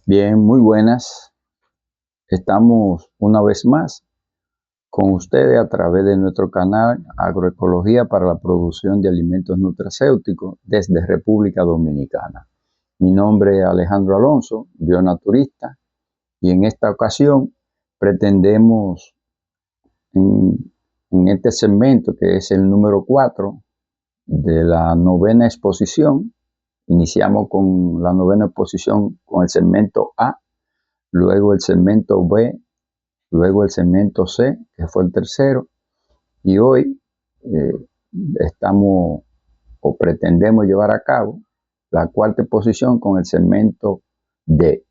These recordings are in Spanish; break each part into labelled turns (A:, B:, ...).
A: Bien, muy buenas. Estamos una vez más con ustedes a través de nuestro canal Agroecología para la producción de alimentos nutracéuticos desde República Dominicana. Mi nombre es Alejandro Alonso, bionaturista, y en esta ocasión pretendemos en este segmento, que es el número 4 de la novena exposición. Iniciamos con la novena exposición con el segmento A, luego el segmento B, luego el segmento C, que fue el tercero, y hoy estamos o pretendemos llevar a cabo la cuarta exposición con el segmento D.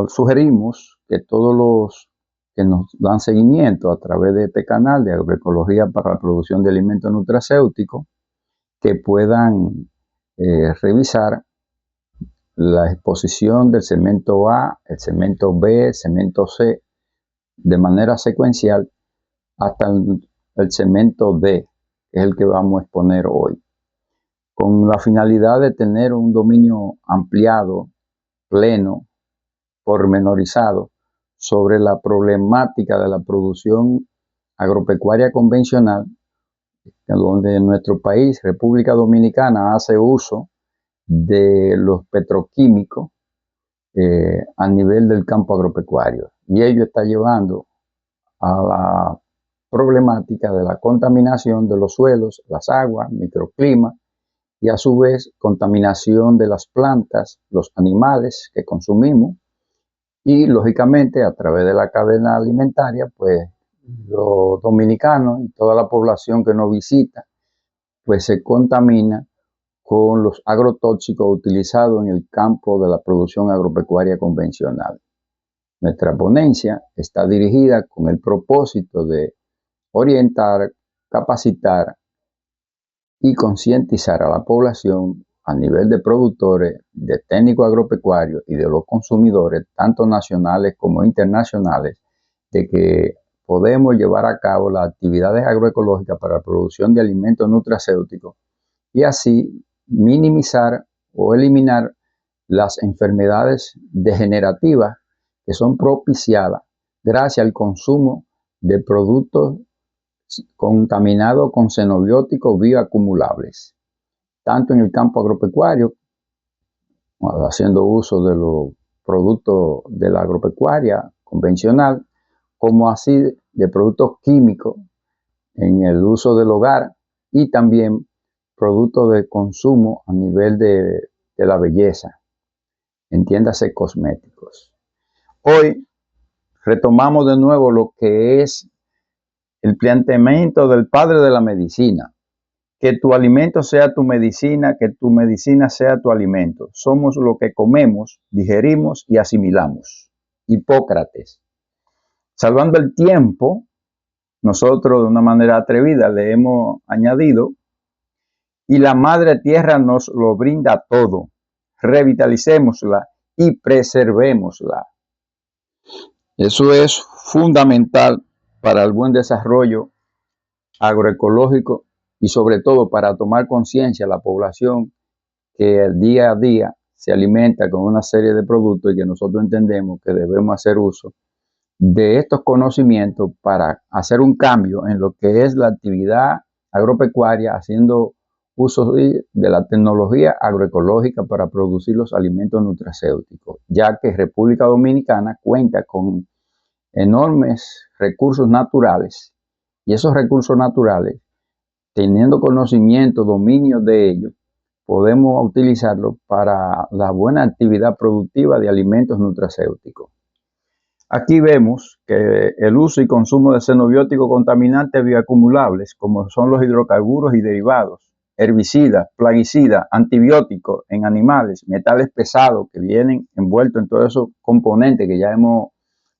A: Sugerimos que todos los que nos dan seguimiento a través de este canal de agroecología para la producción de alimentos nutracéuticos, que puedan revisar la exposición del segmento A, el segmento B, el segmento C, de manera secuencial hasta el segmento D, que es el que vamos a exponer hoy, con la finalidad de tener un dominio ampliado, pleno, pormenorizado sobre la problemática de la producción agropecuaria convencional, donde nuestro país, República Dominicana, hace uso de los petroquímicos a nivel del campo agropecuario. Y ello está llevando a la problemática de la contaminación de los suelos, las aguas, microclima, y a su vez contaminación de las plantas, los animales que consumimos, y lógicamente a través de la cadena alimentaria, pues los dominicanos y toda la población que nos visita, pues se contamina con los agrotóxicos utilizados en el campo de la producción agropecuaria convencional. Nuestra ponencia está dirigida con el propósito de orientar, capacitar y concientizar a la población a nivel de productores, de técnicos agropecuarios y de los consumidores, tanto nacionales como internacionales, de que podemos llevar a cabo las actividades agroecológicas para la producción de alimentos nutracéuticos y así minimizar o eliminar las enfermedades degenerativas que son propiciadas gracias al consumo de productos contaminados con xenobióticos bioacumulables, tanto en el campo agropecuario, haciendo uso de los productos de la agropecuaria convencional, como así de productos químicos en el uso del hogar y también productos de consumo a nivel de la belleza, entiéndase cosméticos. Hoy retomamos de nuevo lo que es el planteamiento del padre de la medicina, que tu alimento sea tu medicina, que tu medicina sea tu alimento. Somos lo que comemos, digerimos y asimilamos. Hipócrates. Salvando el tiempo, nosotros de una manera atrevida le hemos añadido, y la madre tierra nos lo brinda todo. Revitalicémosla y preservémosla. Eso es fundamental para el buen desarrollo agroecológico y sobre todo para tomar conciencia a la población que día a día se alimenta con una serie de productos y que nosotros entendemos que debemos hacer uso de estos conocimientos para hacer un cambio en lo que es la actividad agropecuaria, haciendo uso de la tecnología agroecológica para producir los alimentos nutracéuticos, ya que República Dominicana cuenta con enormes recursos naturales y esos recursos naturales, teniendo conocimiento, dominio de ellos, podemos utilizarlos para la buena actividad productiva de alimentos nutracéuticos. Aquí vemos que el uso y consumo de xenobióticos contaminantes bioacumulables, como son los hidrocarburos y derivados, herbicidas, plaguicidas, antibióticos en animales, metales pesados que vienen envueltos en todos esos componentes que ya hemos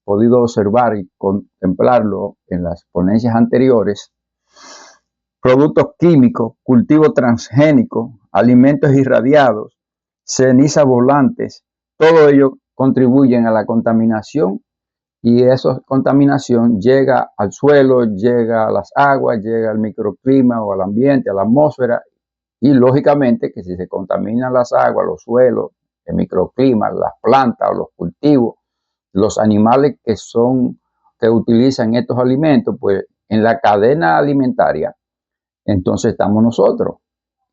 A: podido observar y contemplarlo en las ponencias anteriores, productos químicos, cultivos transgénicos, alimentos irradiados, cenizas volantes, todo ello contribuyen a la contaminación y esa contaminación llega al suelo, llega a las aguas, llega al microclima o al ambiente, a la atmósfera, y lógicamente que si se contaminan las aguas, los suelos, el microclima, las plantas o los cultivos, los animales que utilizan estos alimentos, pues en la cadena alimentaria, entonces estamos nosotros.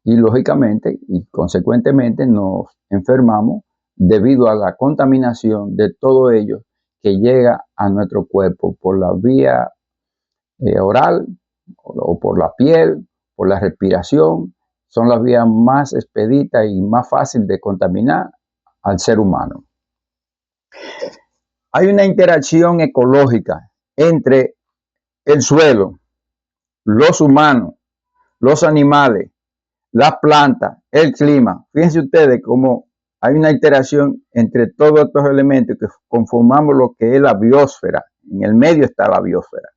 A: Y lógicamente y consecuentemente nos enfermamos debido a la contaminación de todo ello que llega a nuestro cuerpo por la vía oral o por la piel, por la respiración. Son las vías más expeditas y más fáciles de contaminar al ser humano. Hay una interacción ecológica entre el suelo, los humanos, los animales, las plantas, el clima. Fíjense ustedes cómo hay una interacción entre todos estos elementos que conformamos lo que es la biosfera. En el medio está la biosfera.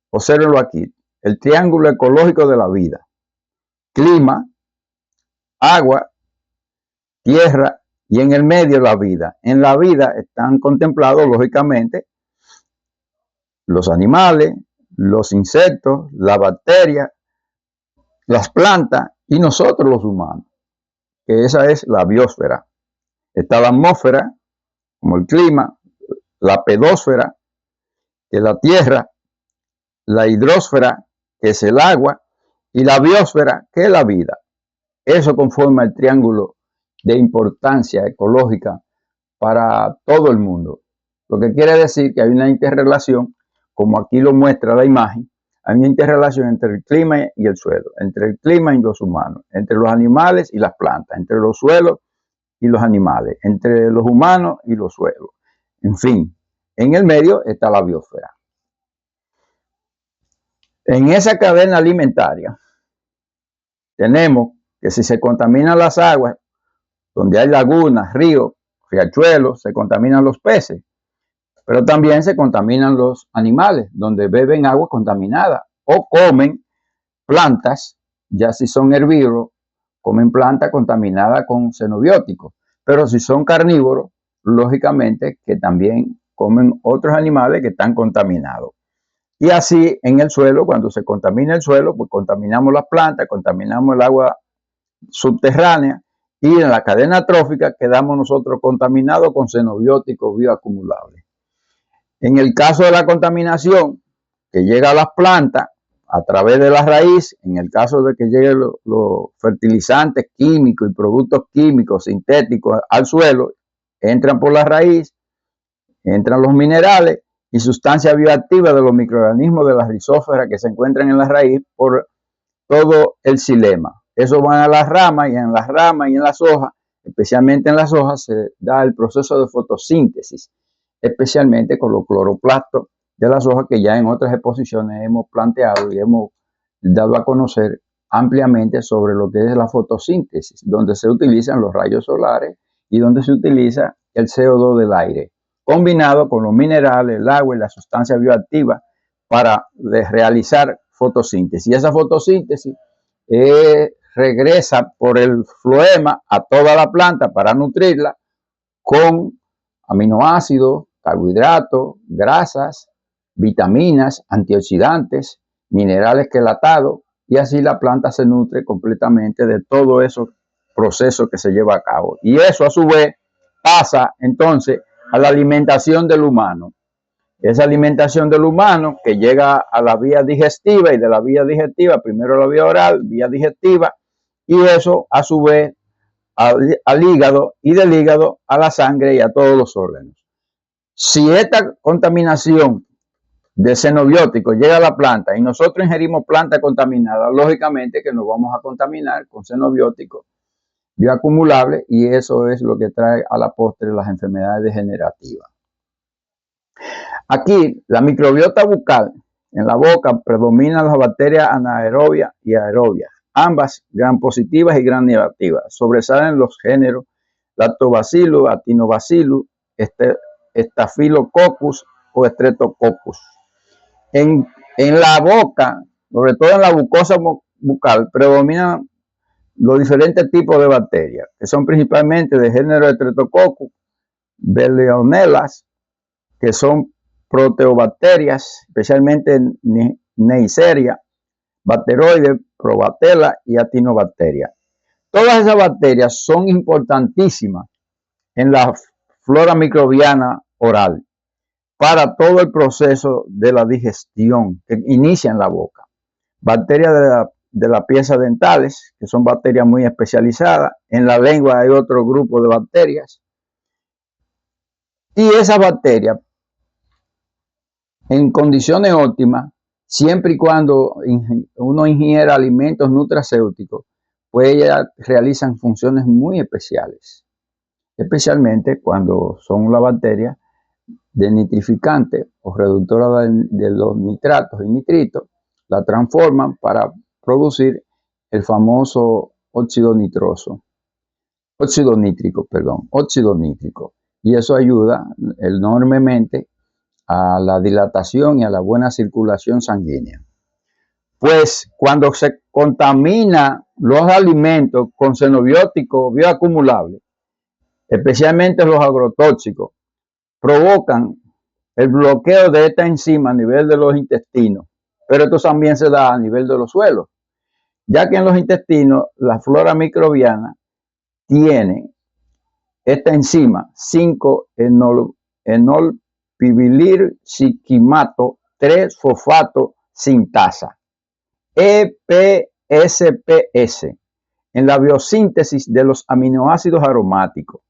A: Obsérvenlo aquí, el triángulo ecológico de la vida. Clima, agua, tierra y en el medio la vida. En la vida están contemplados, lógicamente, los animales, los insectos, las bacterias, las plantas y nosotros los humanos, que esa es la biosfera. Está la atmósfera, como el clima, la pedósfera, que es la tierra, la hidrosfera, que es el agua, y la biosfera, que es la vida. Eso conforma el triángulo de importancia ecológica para todo el mundo. Lo que quiere decir que hay una interrelación, como aquí lo muestra la imagen, hay una interrelación entre el clima y el suelo, entre el clima y los humanos, entre los animales y las plantas, entre los suelos y los animales, entre los humanos y los suelos. En fin, en el medio está la biosfera. En esa cadena alimentaria tenemos que si se contaminan las aguas, donde hay lagunas, ríos, riachuelos, se contaminan los peces, pero también se contaminan los animales, donde beben agua contaminada o comen plantas, ya si son herbívoros, comen plantas contaminadas con xenobióticos, pero si son carnívoros, lógicamente que también comen otros animales que están contaminados. Y así en el suelo, cuando se contamina el suelo, pues contaminamos las plantas, contaminamos el agua subterránea y en la cadena trófica quedamos nosotros contaminados con xenobióticos bioacumulables. En el caso de la contaminación que llega a las plantas a través de la raíz, en el caso de que lleguen los fertilizantes químicos y productos químicos sintéticos al suelo, entran por la raíz, entran los minerales y sustancias bioactivas de los microorganismos de la rizósfera que se encuentran en la raíz por todo el xilema. Eso van a las ramas y en las ramas y en las hojas, especialmente en las hojas, se da el proceso de fotosíntesis, especialmente con los cloroplastos de las hojas que ya en otras exposiciones hemos planteado y hemos dado a conocer ampliamente sobre lo que es la fotosíntesis, donde se utilizan los rayos solares y donde se utiliza el CO2 del aire, combinado con los minerales, el agua y la sustancia bioactiva para realizar fotosíntesis. Y esa fotosíntesis regresa por el floema a toda la planta para nutrirla con aminoácidos, carbohidratos, grasas, vitaminas, antioxidantes, minerales quelatados, y así la planta se nutre completamente de todo esos procesos que se lleva a cabo. Y eso a su vez pasa entonces a la alimentación del humano. Esa alimentación del humano que llega a la vía digestiva y de la vía digestiva, primero la vía oral, vía digestiva, y eso a su vez al hígado y del hígado a la sangre y a todos los órganos. Si esta contaminación de xenobióticos llega a la planta y nosotros ingerimos planta contaminada, lógicamente que nos vamos a contaminar con xenobióticos bioacumulables y eso es lo que trae a la postre las enfermedades degenerativas. Aquí, la microbiota bucal, en la boca predominan las bacterias anaerobias y aerobias, ambas gram positivas y gram negativas. Sobresalen los géneros Lactobacillus, Actinobacillus, Staphylococcus o Streptococcus. En la boca, sobre todo en la mucosa bucal, predominan los diferentes tipos de bacterias, que son principalmente de género Streptococcus, Bellonellas, que son proteobacterias, especialmente Neisseria, Bacteroides, Probatella y Actinobacteria. Todas esas bacterias son importantísimas en la flora microbiana oral para todo el proceso de la digestión que inicia en la boca. Bacterias de la pieza dentales, que son bacterias muy especializadas. En la lengua hay otro grupo de bacterias. Y esas bacterias, en condiciones óptimas, siempre y cuando uno ingiera alimentos nutracéuticos, pues ellas realizan funciones muy especiales, especialmente cuando son las bacterias de nitrificante o reductora de los nitratos y nitritos, la transforman para producir el famoso óxido nítrico, y eso ayuda enormemente a la dilatación y a la buena circulación sanguínea. Pues cuando se contamina los alimentos con xenobióticos bioacumulables, especialmente los agrotóxicos, provocan el bloqueo de esta enzima a nivel de los intestinos, pero esto también se da a nivel de los suelos, ya que en los intestinos la flora microbiana tiene esta enzima 5-enolpibilirsiquimato 3-fosfato sintasa, EPSPS, en la biosíntesis de los aminoácidos aromáticos.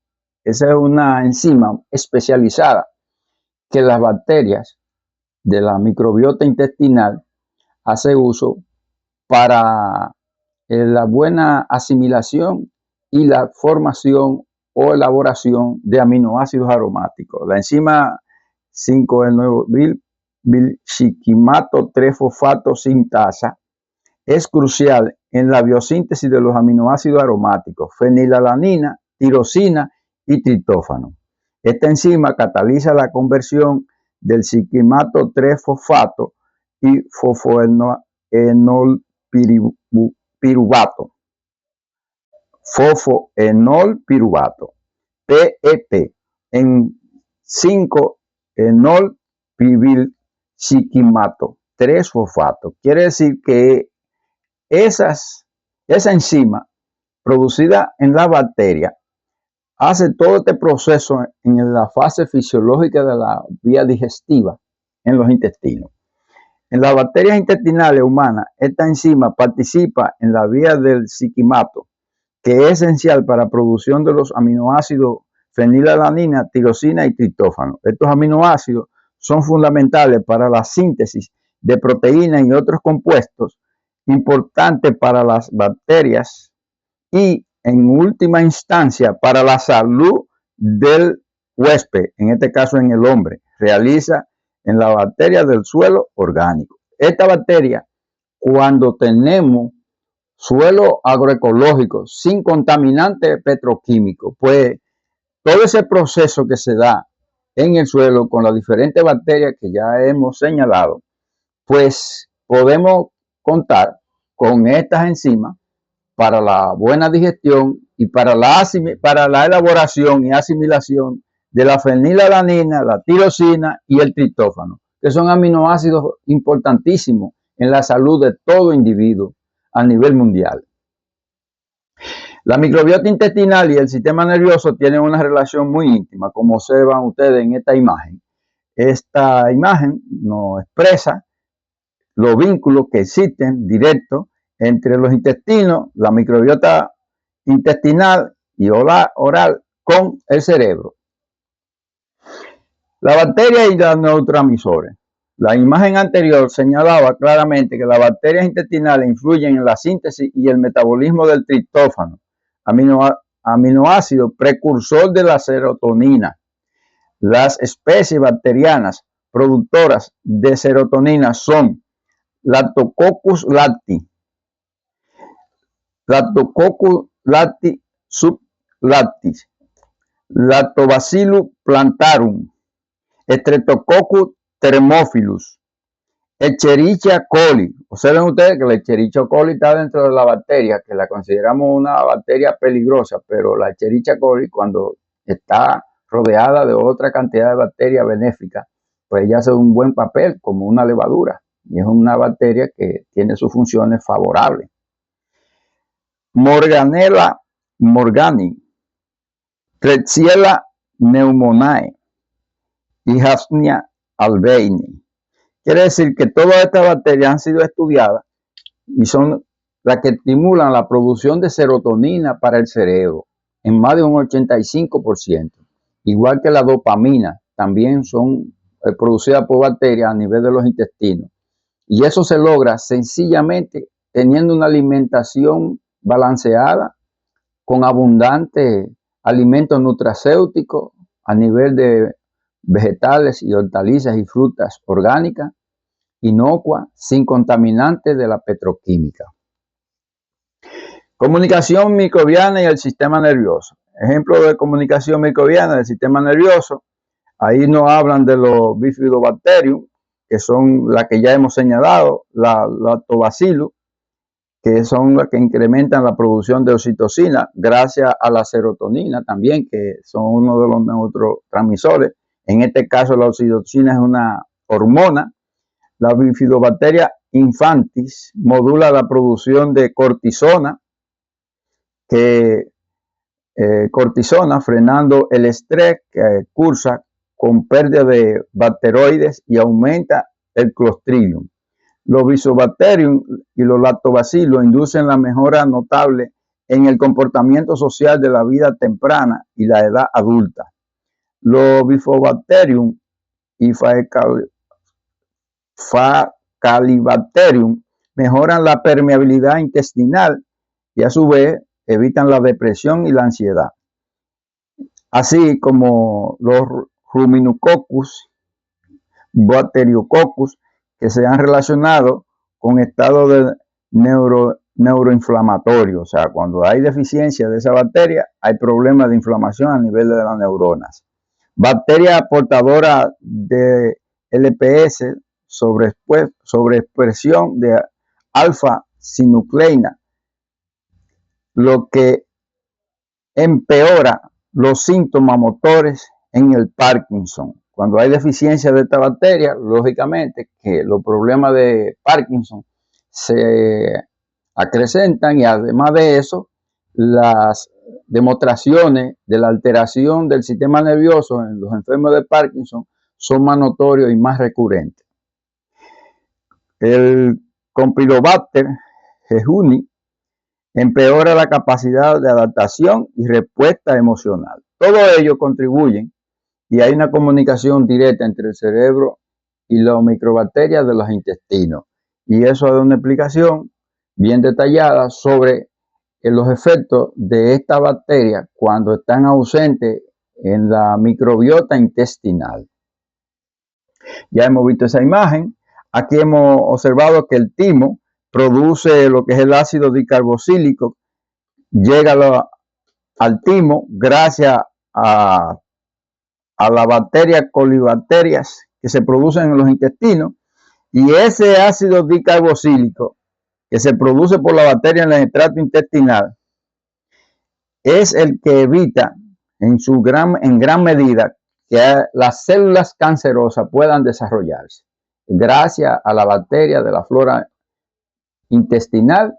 A: Esa es una enzima especializada que las bacterias de la microbiota intestinal hace uso para la buena asimilación y la formación o elaboración de aminoácidos aromáticos. La enzima 5-enolpibilirsiquimato 3-fosfato sintasa es crucial en la biosíntesis de los aminoácidos aromáticos, fenilalanina, tirosina y triptófano. Esta enzima cataliza la conversión del siquimato 3-fosfato y fosfoenolpiruvato, PEP, en 5-enolpibilirsiquimato 3-fosfato. Quiere decir que esa enzima producida en la bacteria hace todo este proceso en la fase fisiológica de la vía digestiva en los intestinos. En las bacterias intestinales humanas, esta enzima participa en la vía del siquimato, que es esencial para la producción de los aminoácidos fenilalanina, tirosina y triptófano. Estos aminoácidos son fundamentales para la síntesis de proteínas y otros compuestos importantes para las bacterias y, en última instancia, para la salud del huésped, en este caso en el hombre. Realiza en la bacteria del suelo orgánico. Esta bacteria, cuando tenemos suelo agroecológico sin contaminante petroquímico, pues todo ese proceso que se da en el suelo con las diferentes bacterias que ya hemos señalado, pues podemos contar con estas enzimas para la buena digestión y para la elaboración y asimilación de la fenilalanina, la tirosina y el triptófano, que son aminoácidos importantísimos en la salud de todo individuo a nivel mundial. La microbiota intestinal y el sistema nervioso tienen una relación muy íntima, como observan ustedes en esta imagen. Esta imagen nos expresa los vínculos que existen directos entre los intestinos, la microbiota intestinal y oral con el cerebro. La bacteria y los neurotransmisores. La imagen anterior señalaba claramente que las bacterias intestinales influyen en la síntesis y el metabolismo del triptófano, aminoácido precursor de la serotonina. Las especies bacterianas productoras de serotonina son Lactococcus lactis, Lactococcus lactis sublactis, Lactobacillus plantarum, Streptococcus thermophilus, Escherichia coli. Observen ustedes que la Escherichia coli está dentro de la bacteria, que la consideramos una bacteria peligrosa, pero la Escherichia coli, cuando está rodeada de otra cantidad de bacterias benéficas, pues ella hace un buen papel como una levadura, y es una bacteria que tiene sus funciones favorables. Morganella morgani, Klebsiella pneumoniae y Hafnia alveini. Quiere decir que todas estas bacterias han sido estudiadas y son las que estimulan la producción de serotonina para el cerebro en más de un 85%, igual que la dopamina, también son producidas por bacterias a nivel de los intestinos. Y eso se logra sencillamente teniendo una alimentación balanceada con abundantes alimentos nutracéuticos a nivel de vegetales y hortalizas y frutas orgánicas, inocuas, sin contaminantes de la petroquímica. Comunicación microbiana y el sistema nervioso. Ejemplo de comunicación microbiana del sistema nervioso. Ahí nos hablan de los bifidobacterium, que son las que ya hemos señalado, la lactobacillus, que son las que incrementan la producción de oxitocina gracias a la serotonina también, que son uno de los neurotransmisores. En este caso la oxitocina es una hormona. La bifidobacteria infantis modula la producción de cortisona, frenando el estrés que cursa con pérdida de bacteroides y aumenta el Clostridium. Los Bifidobacterium y los lactobacillus inducen la mejora notable en el comportamiento social de la vida temprana y la edad adulta. Los Bifidobacterium y Faecalibacterium mejoran la permeabilidad intestinal y a su vez evitan la depresión y la ansiedad. Así como los Ruminococcus, Bacteriococcus, que se han relacionado con estados de neuroinflamatorio. O sea, cuando hay deficiencia de esa bacteria, hay problemas de inflamación a nivel de las neuronas. Bacterias portadoras de LPS, sobreexpresión de alfa-sinucleína, lo que empeora los síntomas motores en el Parkinson. Cuando hay deficiencia de esta bacteria, lógicamente que los problemas de Parkinson se acrecentan y además de eso, las demostraciones de la alteración del sistema nervioso en los enfermos de Parkinson son más notorios y más recurrentes. El Campylobacter jejuni empeora la capacidad de adaptación y respuesta emocional. Todo ello contribuyen y hay una comunicación directa entre el cerebro y las microbacterias de los intestinos. Y eso da una explicación bien detallada sobre los efectos de esta bacteria cuando están ausentes en la microbiota intestinal. Ya hemos visto esa imagen. Aquí hemos observado que el timo produce lo que es el ácido dicarboxílico, llega al timo gracias a las bacterias colibacterias que se producen en los intestinos, y ese ácido dicarboxílico que se produce por la bacteria en el extracto intestinal es el que evita en gran medida que las células cancerosas puedan desarrollarse gracias a la bacteria de la flora intestinal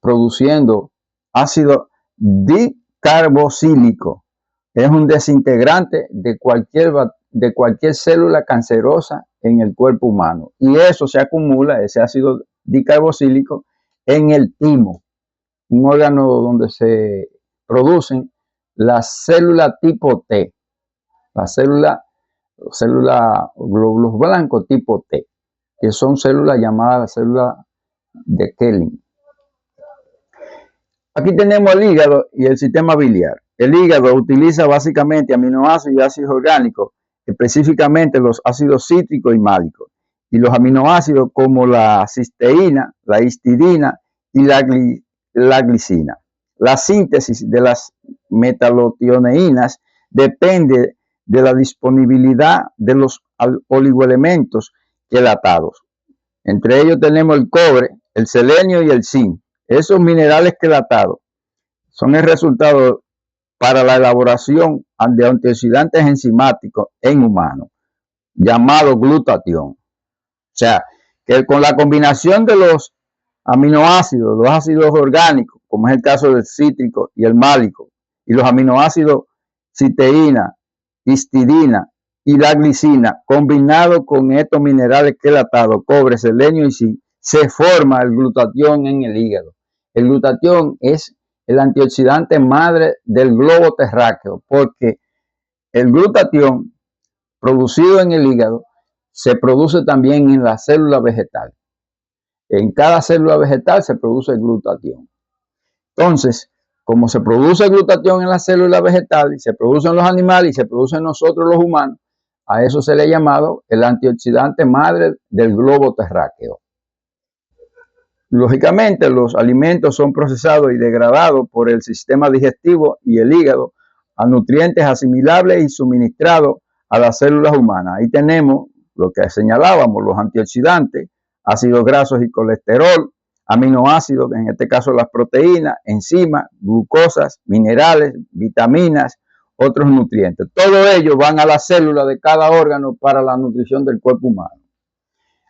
A: produciendo ácido dicarboxílico. Es un desintegrante de cualquier célula cancerosa en el cuerpo humano, y eso se acumula, ese ácido dicarboxílico, en el timo, un órgano donde se producen las células tipo T, las células glóbulos blancos tipo T, que son células llamadas células de Kelly. Aquí tenemos el hígado y el sistema biliar. El hígado utiliza básicamente aminoácidos y ácidos orgánicos, específicamente los ácidos cítricos y málicos, y los aminoácidos como la cisteína, la histidina y la glicina. La síntesis de las metallotioneínas depende de la disponibilidad de los oligoelementos quelatados. Entre ellos tenemos el cobre, el selenio y el zinc. Esos minerales quelatados son el resultado para la elaboración de antioxidantes enzimáticos en humanos, llamado glutatión. O sea, que con la combinación de los aminoácidos, los ácidos orgánicos, como es el caso del cítrico y el málico, y los aminoácidos citeína, histidina y la glicina, combinado con estos minerales quelatados, cobre, selenio y zinc, se forma el glutatión en el hígado. El glutatión es el antioxidante madre del globo terráqueo, porque el glutatión producido en el hígado se produce también en la célula vegetal. En cada célula vegetal se produce el glutatión. Entonces, como se produce glutatión en la célula vegetal y se produce en los animales y se produce en nosotros los humanos, a eso se le ha llamado el antioxidante madre del globo terráqueo. Lógicamente, los alimentos son procesados y degradados por el sistema digestivo y el hígado a nutrientes asimilables y suministrados a las células humanas. Ahí tenemos lo que señalábamos, los antioxidantes, ácidos grasos y colesterol, aminoácidos, en este caso las proteínas, enzimas, glucosas, minerales, vitaminas, otros nutrientes. Todo ello van a la célula de cada órgano para la nutrición del cuerpo humano.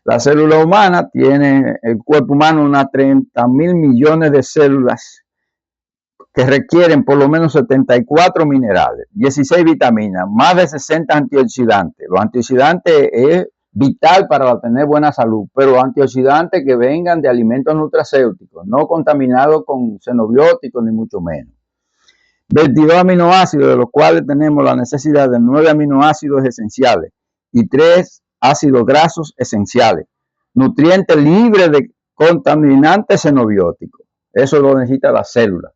A: La célula humana tiene, el cuerpo humano, unas 30.000 millones de células que requieren por lo menos 74 minerales, 16 vitaminas, más de 60 antioxidantes. Los antioxidantes es vital para tener buena salud, pero antioxidantes que vengan de alimentos nutracéuticos, no contaminados con xenobióticos ni mucho menos. 22 aminoácidos, de los cuales tenemos la necesidad de 9 aminoácidos esenciales y 3 ácidos grasos esenciales. Nutrientes libres de contaminantes xenobióticos. Eso lo necesita la célula.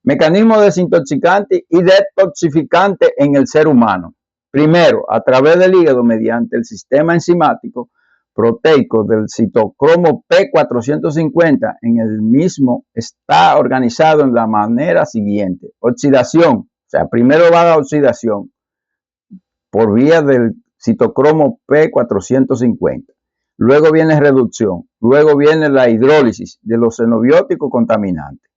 A: Mecanismo desintoxicante y detoxificante en el ser humano. Primero, a través del hígado mediante el sistema enzimático proteico del citocromo P450. En el mismo está organizado en la manera siguiente. Oxidación, o sea, primero va la oxidación por vía del citocromo P450. Luego viene reducción, luego viene la hidrólisis de los xenobióticos contaminantes.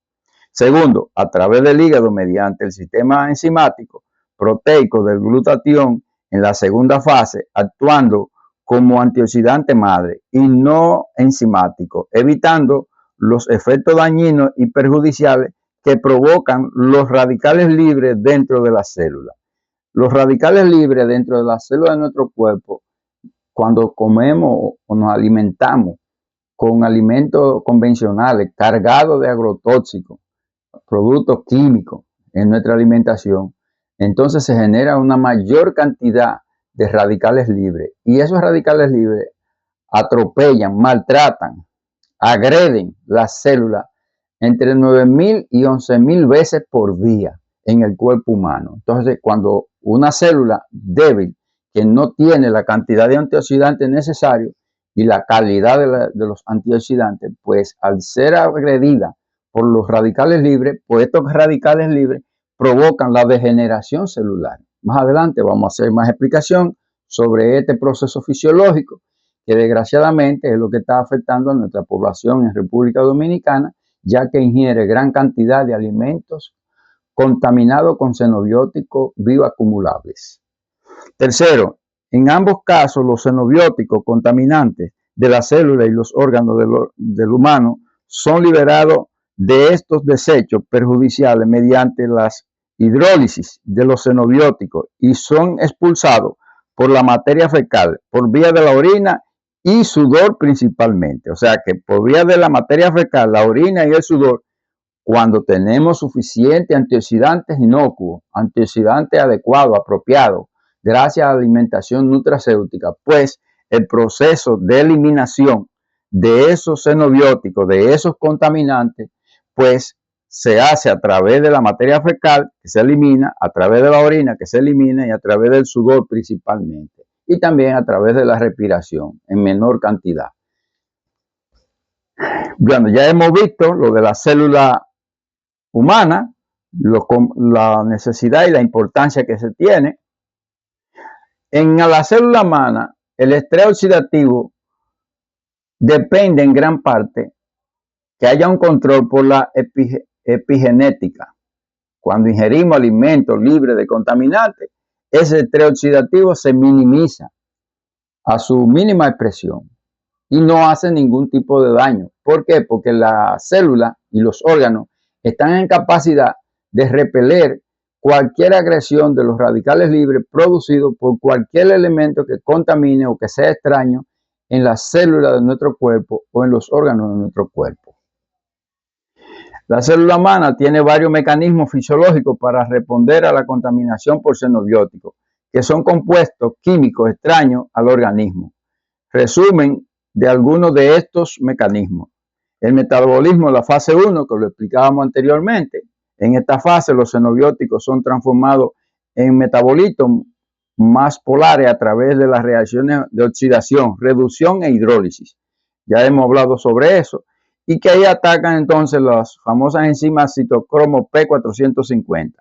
A: Segundo, a través del hígado mediante el sistema enzimático proteico del glutatión en la segunda fase, actuando como antioxidante madre y no enzimático, evitando los efectos dañinos y perjudiciales que provocan los radicales libres dentro de la célula. Los radicales libres dentro de la célula de nuestro cuerpo, cuando comemos o nos alimentamos con alimentos convencionales cargados de agrotóxicos, productos químicos en nuestra alimentación, entonces se genera una mayor cantidad de radicales libres, y esos radicales libres atropellan, maltratan, agreden las células entre 9.000 y 11.000 veces por día en el cuerpo humano. Entonces, cuando una célula débil que no tiene la cantidad de antioxidantes necesarios y la calidad de los antioxidantes, pues al ser agredida por los radicales libres, pues estos radicales libres provocan la degeneración celular. Más adelante vamos a hacer más explicación sobre este proceso fisiológico que desgraciadamente es lo que está afectando a nuestra población en República Dominicana, ya que ingiere gran cantidad de alimentos contaminados con xenobióticos bioacumulables. Tercero, en ambos casos los xenobióticos contaminantes de la célula y los órganos del humano son liberados de estos desechos perjudiciales mediante las hidrólisis de los xenobióticos y son expulsados por la materia fecal, por vía de la orina y sudor principalmente. O sea que por vía de la materia fecal, la orina y el sudor, cuando tenemos suficiente antioxidantes inocuos, antioxidantes adecuados, apropiados, gracias a la alimentación nutracéutica, pues el proceso de eliminación de esos xenobióticos, de esos contaminantes, pues se hace a través de la materia fecal, que se elimina, a través de la orina, que se elimina, y a través del sudor principalmente, y también a través de la respiración en menor cantidad. Bueno, ya hemos visto lo de la célula humana, la necesidad y la importancia que se tiene. En la célula humana, el estrés oxidativo depende en gran parte que haya un control por la epigenética. Cuando ingerimos alimentos libres de contaminantes, ese estrés oxidativo se minimiza a su mínima expresión y no hace ningún tipo de daño. ¿Por qué? Porque la célula y los órganos están en capacidad de repeler cualquier agresión de los radicales libres producidos por cualquier elemento que contamine o que sea extraño en las células de nuestro cuerpo o en los órganos de nuestro cuerpo. La célula humana tiene varios mecanismos fisiológicos para responder a la contaminación por xenobióticos, que son compuestos químicos extraños al organismo. Resumen de algunos de estos mecanismos. El metabolismo de la fase 1, que lo explicábamos anteriormente. En esta fase los xenobióticos son transformados en metabolitos más polares a través de las reacciones de oxidación, reducción e hidrólisis. Ya hemos hablado sobre eso. Y que ahí atacan entonces las famosas enzimas citocromo P450,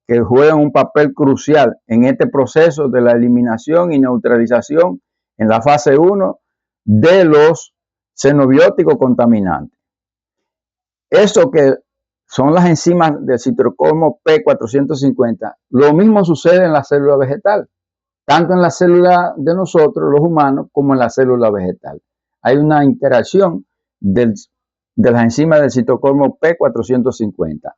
A: que juegan un papel crucial en este proceso de la eliminación y neutralización en la fase 1 de los xenobióticos contaminantes. Eso que son las enzimas del citocromo P450, lo mismo sucede en la célula vegetal, tanto en la célula de nosotros, los humanos, como en la célula vegetal. Hay una interacción de las enzimas del citocromo P450.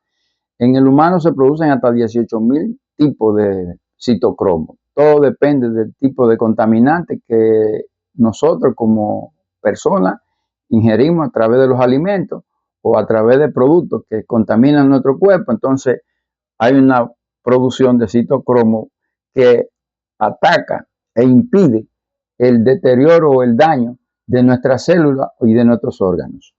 A: En el humano se producen hasta 18.000 tipos de citocromo. Todo depende del tipo de contaminante que nosotros como personas ingerimos a través de los alimentos o a través de productos que contaminan nuestro cuerpo. Entonces hay una producción de citocromo que ataca e impide el deterioro o el daño de nuestras células y de nuestros órganos.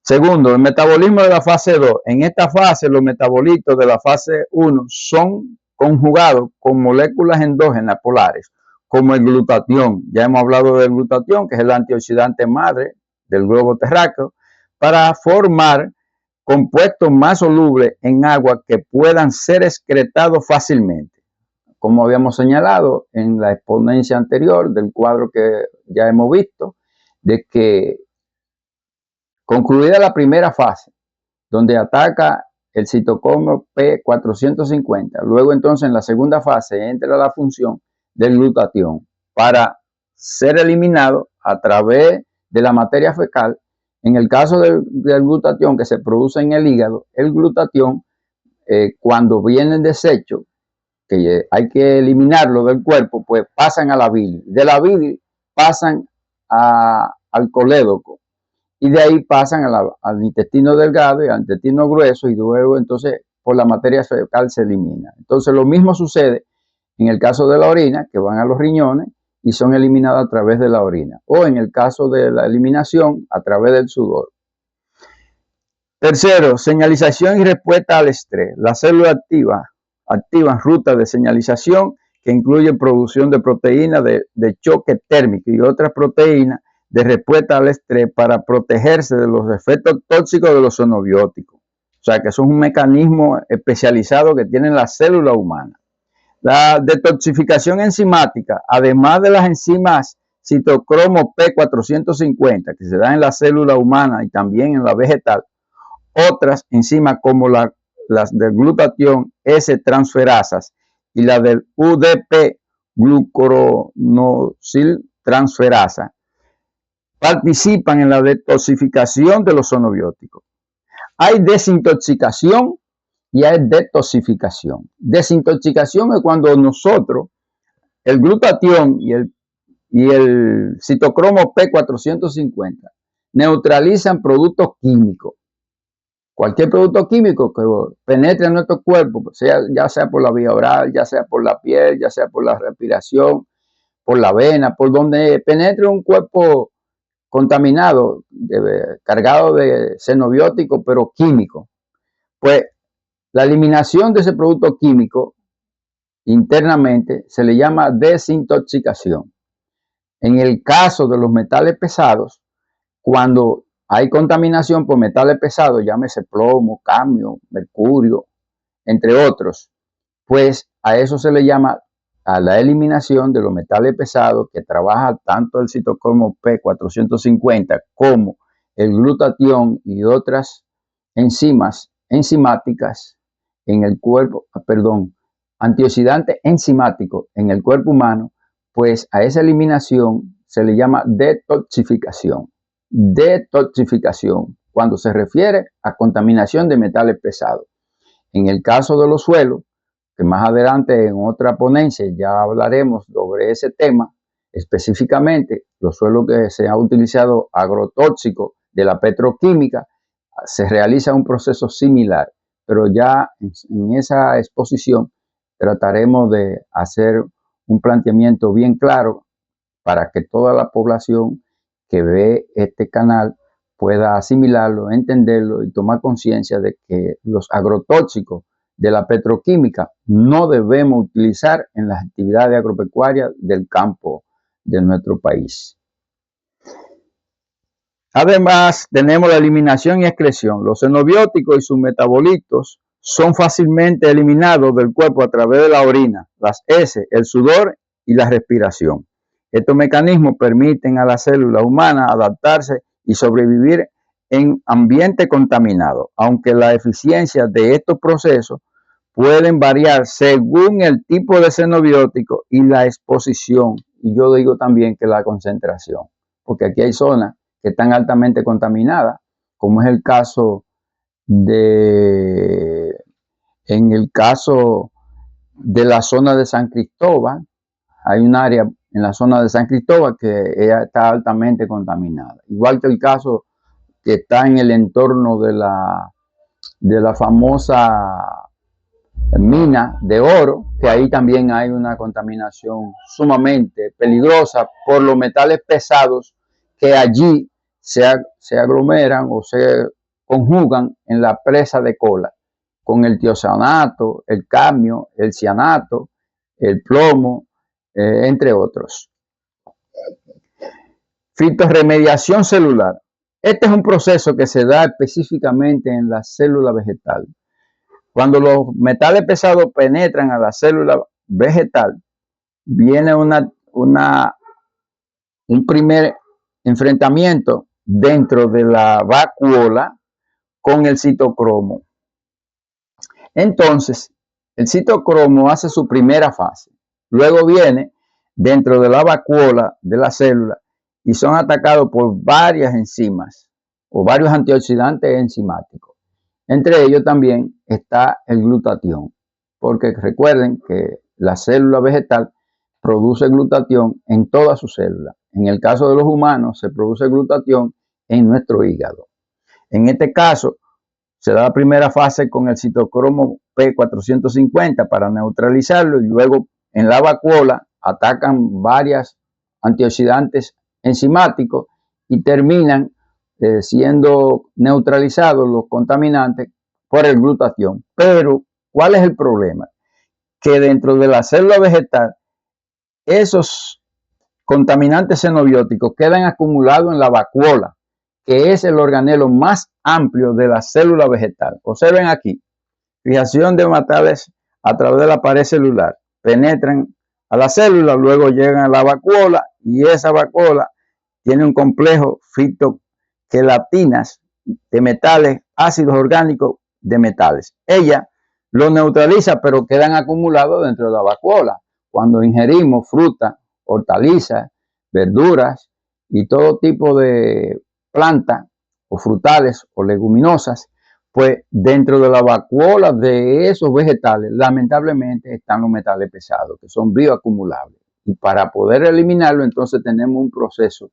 A: Segundo, el metabolismo de la fase 2. En esta fase, los metabolitos de la fase 1 son conjugados con moléculas endógenas polares, como el glutatión. Ya hemos hablado del glutatión, que es el antioxidante madre del globo terráqueo, para formar compuestos más solubles en agua que puedan ser excretados fácilmente. Como habíamos señalado en la exponencia anterior del cuadro que ya hemos visto, de que concluida la primera fase, donde ataca el citocromo P450, luego entonces en la segunda fase entra la función del glutatión para ser eliminado a través de la materia fecal. En el caso del glutatión que se produce en el hígado, el glutatión cuando viene en desecho, que hay que eliminarlo del cuerpo, pues pasan a la bilis. De la bilis pasan al colédoco. Y de ahí pasan al intestino delgado y al intestino grueso y luego entonces por la materia fecal se elimina. Entonces lo mismo sucede en el caso de la orina, que van a los riñones y son eliminadas a través de la orina. O en el caso de la eliminación a través del sudor. Tercero, señalización y respuesta al estrés. Las células activan rutas de señalización que incluyen producción de proteínas de choque térmico y otras proteínas de respuesta al estrés para protegerse de los efectos tóxicos de los xenobióticos. O sea que eso es un mecanismo especializado que tiene la célula humana. La detoxificación enzimática, además de las enzimas citocromo P450 que se dan en la célula humana y también en la vegetal, otras enzimas como las del glutatión S-transferasas y la del UDP glucuronosiltransferasa participan en la detoxificación de los xenobióticos. Hay desintoxicación y hay detoxificación. Desintoxicación es cuando nosotros, el glutatión y el citocromo P450 neutralizan productos químicos. Cualquier producto químico que penetre en nuestro cuerpo, ya sea por la vía oral, ya sea por la piel, ya sea por la respiración, por la vena, por donde penetre un cuerpo contaminado, cargado de xenobióticos, pero químico, pues la eliminación de ese producto químico internamente se le llama desintoxicación. En el caso de los metales pesados, cuando hay contaminación por metales pesados, llámese plomo, cadmio, mercurio, entre otros, pues a eso se le llama a la eliminación de los metales pesados que trabaja tanto el citocromo P450 como el glutatión y otras enzimas enzimáticas en el cuerpo, antioxidantes enzimáticos en el cuerpo humano, pues a esa eliminación se le llama detoxificación. Detoxificación. cuando se refiere a contaminación de metales pesados. En el caso de los suelos, que más adelante en otra ponencia ya hablaremos sobre ese tema, específicamente los suelos que se han utilizado agrotóxicos de la petroquímica, se realiza un proceso similar, pero ya en esa exposición trataremos de hacer un planteamiento bien claro para que toda la población que ve este canal pueda asimilarlo, entenderlo y tomar conciencia de que los agrotóxicos de la petroquímica no debemos utilizar en las actividades agropecuarias del campo de nuestro país. Además, tenemos la eliminación y excreción. Los xenobióticos y sus metabolitos son fácilmente eliminados del cuerpo a través de la orina, las heces, el sudor y la respiración. Estos mecanismos permiten a las células humanas adaptarse y sobrevivir en ambiente contaminado, aunque la eficiencia de estos procesos pueden variar según el tipo de xenobiótico y la exposición. Y yo digo también que la concentración, porque aquí hay zonas que están altamente contaminadas, como es el caso de la zona de San Cristóbal. Hay un área en la zona de San Cristóbal que ella está altamente contaminada. Igual que el caso que está en el entorno de la famosa mina de oro, que ahí también hay una contaminación sumamente peligrosa por los metales pesados que allí se aglomeran o se conjugan en la presa de Cola, con el tiocianato, el cadmio, el cianato, el plomo, entre otros. Fitorremediación celular. Este es un proceso que se da específicamente en la célula vegetal. Cuando los metales pesados penetran a la célula vegetal, viene un primer enfrentamiento dentro de la vacuola con el citocromo. Entonces, el citocromo hace su primera fase. Luego viene dentro de la vacuola de la célula y son atacados por varias enzimas o varios antioxidantes enzimáticos. Entre ellos también está el glutatión, porque recuerden que la célula vegetal produce glutatión en todas sus células. En el caso de los humanos se produce glutatión en nuestro hígado. En este caso se da la primera fase con el citocromo P450 para neutralizarlo y luego en la vacuola atacan varios antioxidantes enzimáticos y terminan siendo neutralizados los contaminantes por el glutatión. Pero, ¿cuál es el problema? Que dentro de la célula vegetal, esos contaminantes xenobióticos quedan acumulados en la vacuola, que es el organelo más amplio de la célula vegetal. Observen aquí, fijación de metales a través de la pared celular, penetran a la célula, luego llegan a la vacuola y esa vacuola tiene un complejo fitoquelatinas de metales, ácidos orgánicos de metales. Ella lo neutraliza, pero quedan acumulados dentro de la vacuola. Cuando ingerimos fruta, hortalizas, verduras y todo tipo de plantas o frutales o leguminosas, pues dentro de la vacuola de esos vegetales lamentablemente están los metales pesados, que son bioacumulables. Y para poder eliminarlo, entonces tenemos un proceso.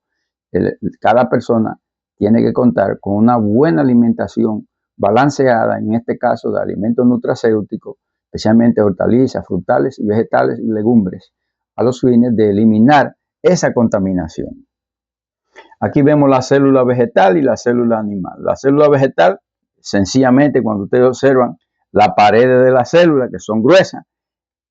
A: Cada persona tiene que contar con una buena alimentación balanceada, en este caso de alimentos nutracéuticos, especialmente hortalizas, frutales y vegetales y legumbres, a los fines de eliminar esa contaminación. Aquí vemos la célula vegetal y la célula animal. La célula vegetal, sencillamente, cuando ustedes observan las paredes de la célula, que son gruesas,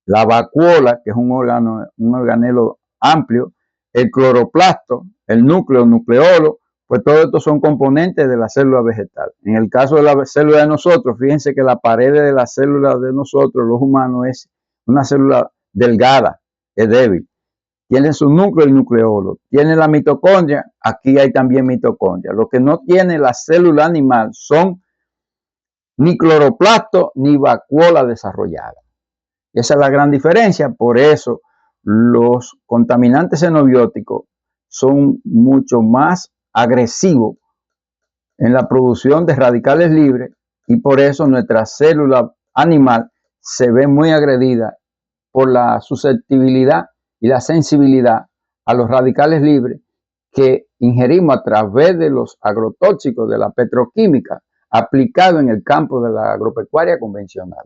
A: la vacuola, que es un organelo amplio, el cloroplasto, el núcleo, nucleolo, pues todos estos son componentes de la célula vegetal. En el caso de la célula de nosotros, fíjense que la pared de la célula de nosotros, los humanos, es una célula delgada, es débil. Tiene su núcleo y nucleolo. Tiene la mitocondria, aquí hay también mitocondria. Lo que no tiene la célula animal son ni cloroplasto ni vacuola desarrollada. Esa es la gran diferencia, por eso los contaminantes xenobióticos son mucho más agresivos en la producción de radicales libres y por eso nuestra célula animal se ve muy agredida por la susceptibilidad y la sensibilidad a los radicales libres que ingerimos a través de los agrotóxicos de la petroquímica aplicado en el campo de la agropecuaria convencional.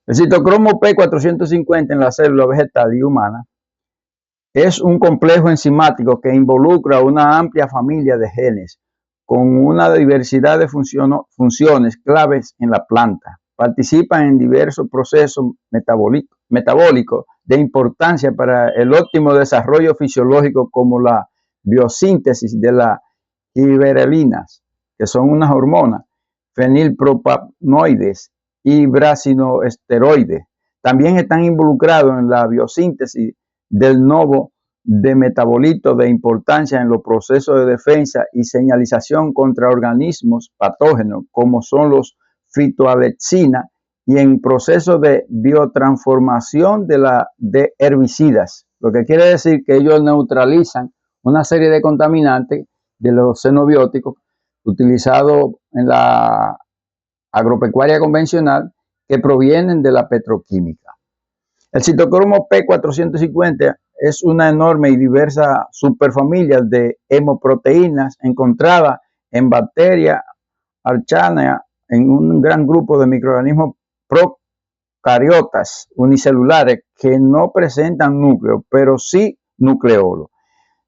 A: El citocromo P450 en la célula vegetal y humana es un complejo enzimático que involucra una amplia familia de genes con una diversidad de funciones claves en la planta. Participan en diversos procesos metabólicos de importancia para el óptimo desarrollo fisiológico, como la biosíntesis de las giberelinas, que son unas hormonas, fenilpropanoides y brasinoesteroides. También están involucrados en la biosíntesis del novo de metabolitos de importancia en los procesos de defensa y señalización contra organismos patógenos, como son los fitoalexina, y en procesos de biotransformación de herbicidas, lo que quiere decir que ellos neutralizan una serie de contaminantes de los xenobióticos utilizados en la agropecuaria convencional que provienen de la petroquímica. El citocromo P450 es una enorme y diversa superfamilia de hemoproteínas encontrada en bacterias, archaea, en un gran grupo de microorganismos procariotas unicelulares que no presentan núcleo, pero sí nucleolo,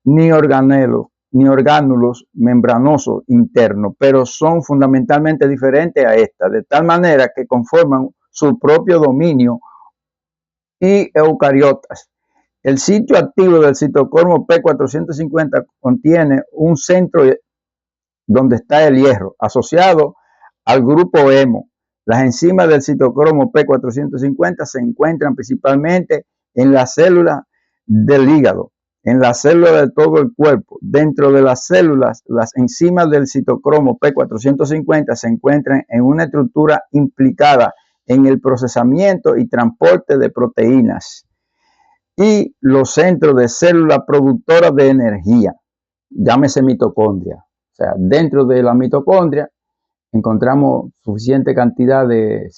A: ni orgánulos membranosos internos, pero son fundamentalmente diferentes a esta, de tal manera que conforman su propio dominio y eucariotas. El sitio activo del citocromo P450 contiene un centro donde está el hierro asociado al grupo hemo. Las enzimas del citocromo P450 se encuentran principalmente en las células del hígado, en las células de todo el cuerpo. Dentro de las células, las enzimas del citocromo P450 se encuentran en una estructura implicada en el procesamiento y transporte de proteínas y los centros de células productoras de energía, llámese mitocondria. O sea, dentro de la mitocondria encontramos suficiente cantidad de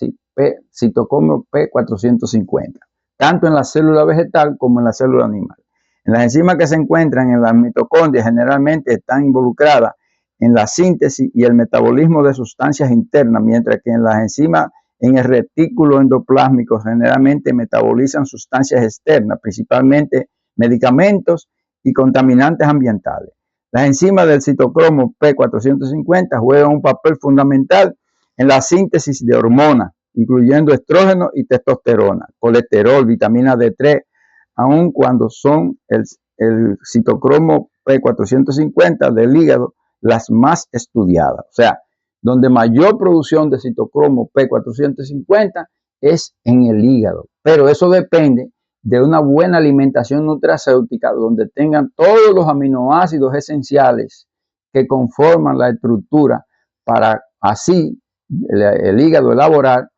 A: citocromo P450, tanto en la célula vegetal como en la célula animal. En las enzimas que se encuentran en las mitocondrias generalmente están involucradas en la síntesis y el metabolismo de sustancias internas, mientras que en las enzimas en el retículo endoplásmico generalmente metabolizan sustancias externas, principalmente medicamentos y contaminantes ambientales. Las enzimas del citocromo P450 juegan un papel fundamental en la síntesis de hormonas, incluyendo estrógeno y testosterona, colesterol, vitamina D3, aun cuando son el citocromo P450 del hígado las más estudiadas. O sea, donde mayor producción de citocromo P450 es en el hígado, pero eso depende de una buena alimentación nutracéutica donde tengan todos los aminoácidos esenciales que conforman la estructura para así el hígado elaborar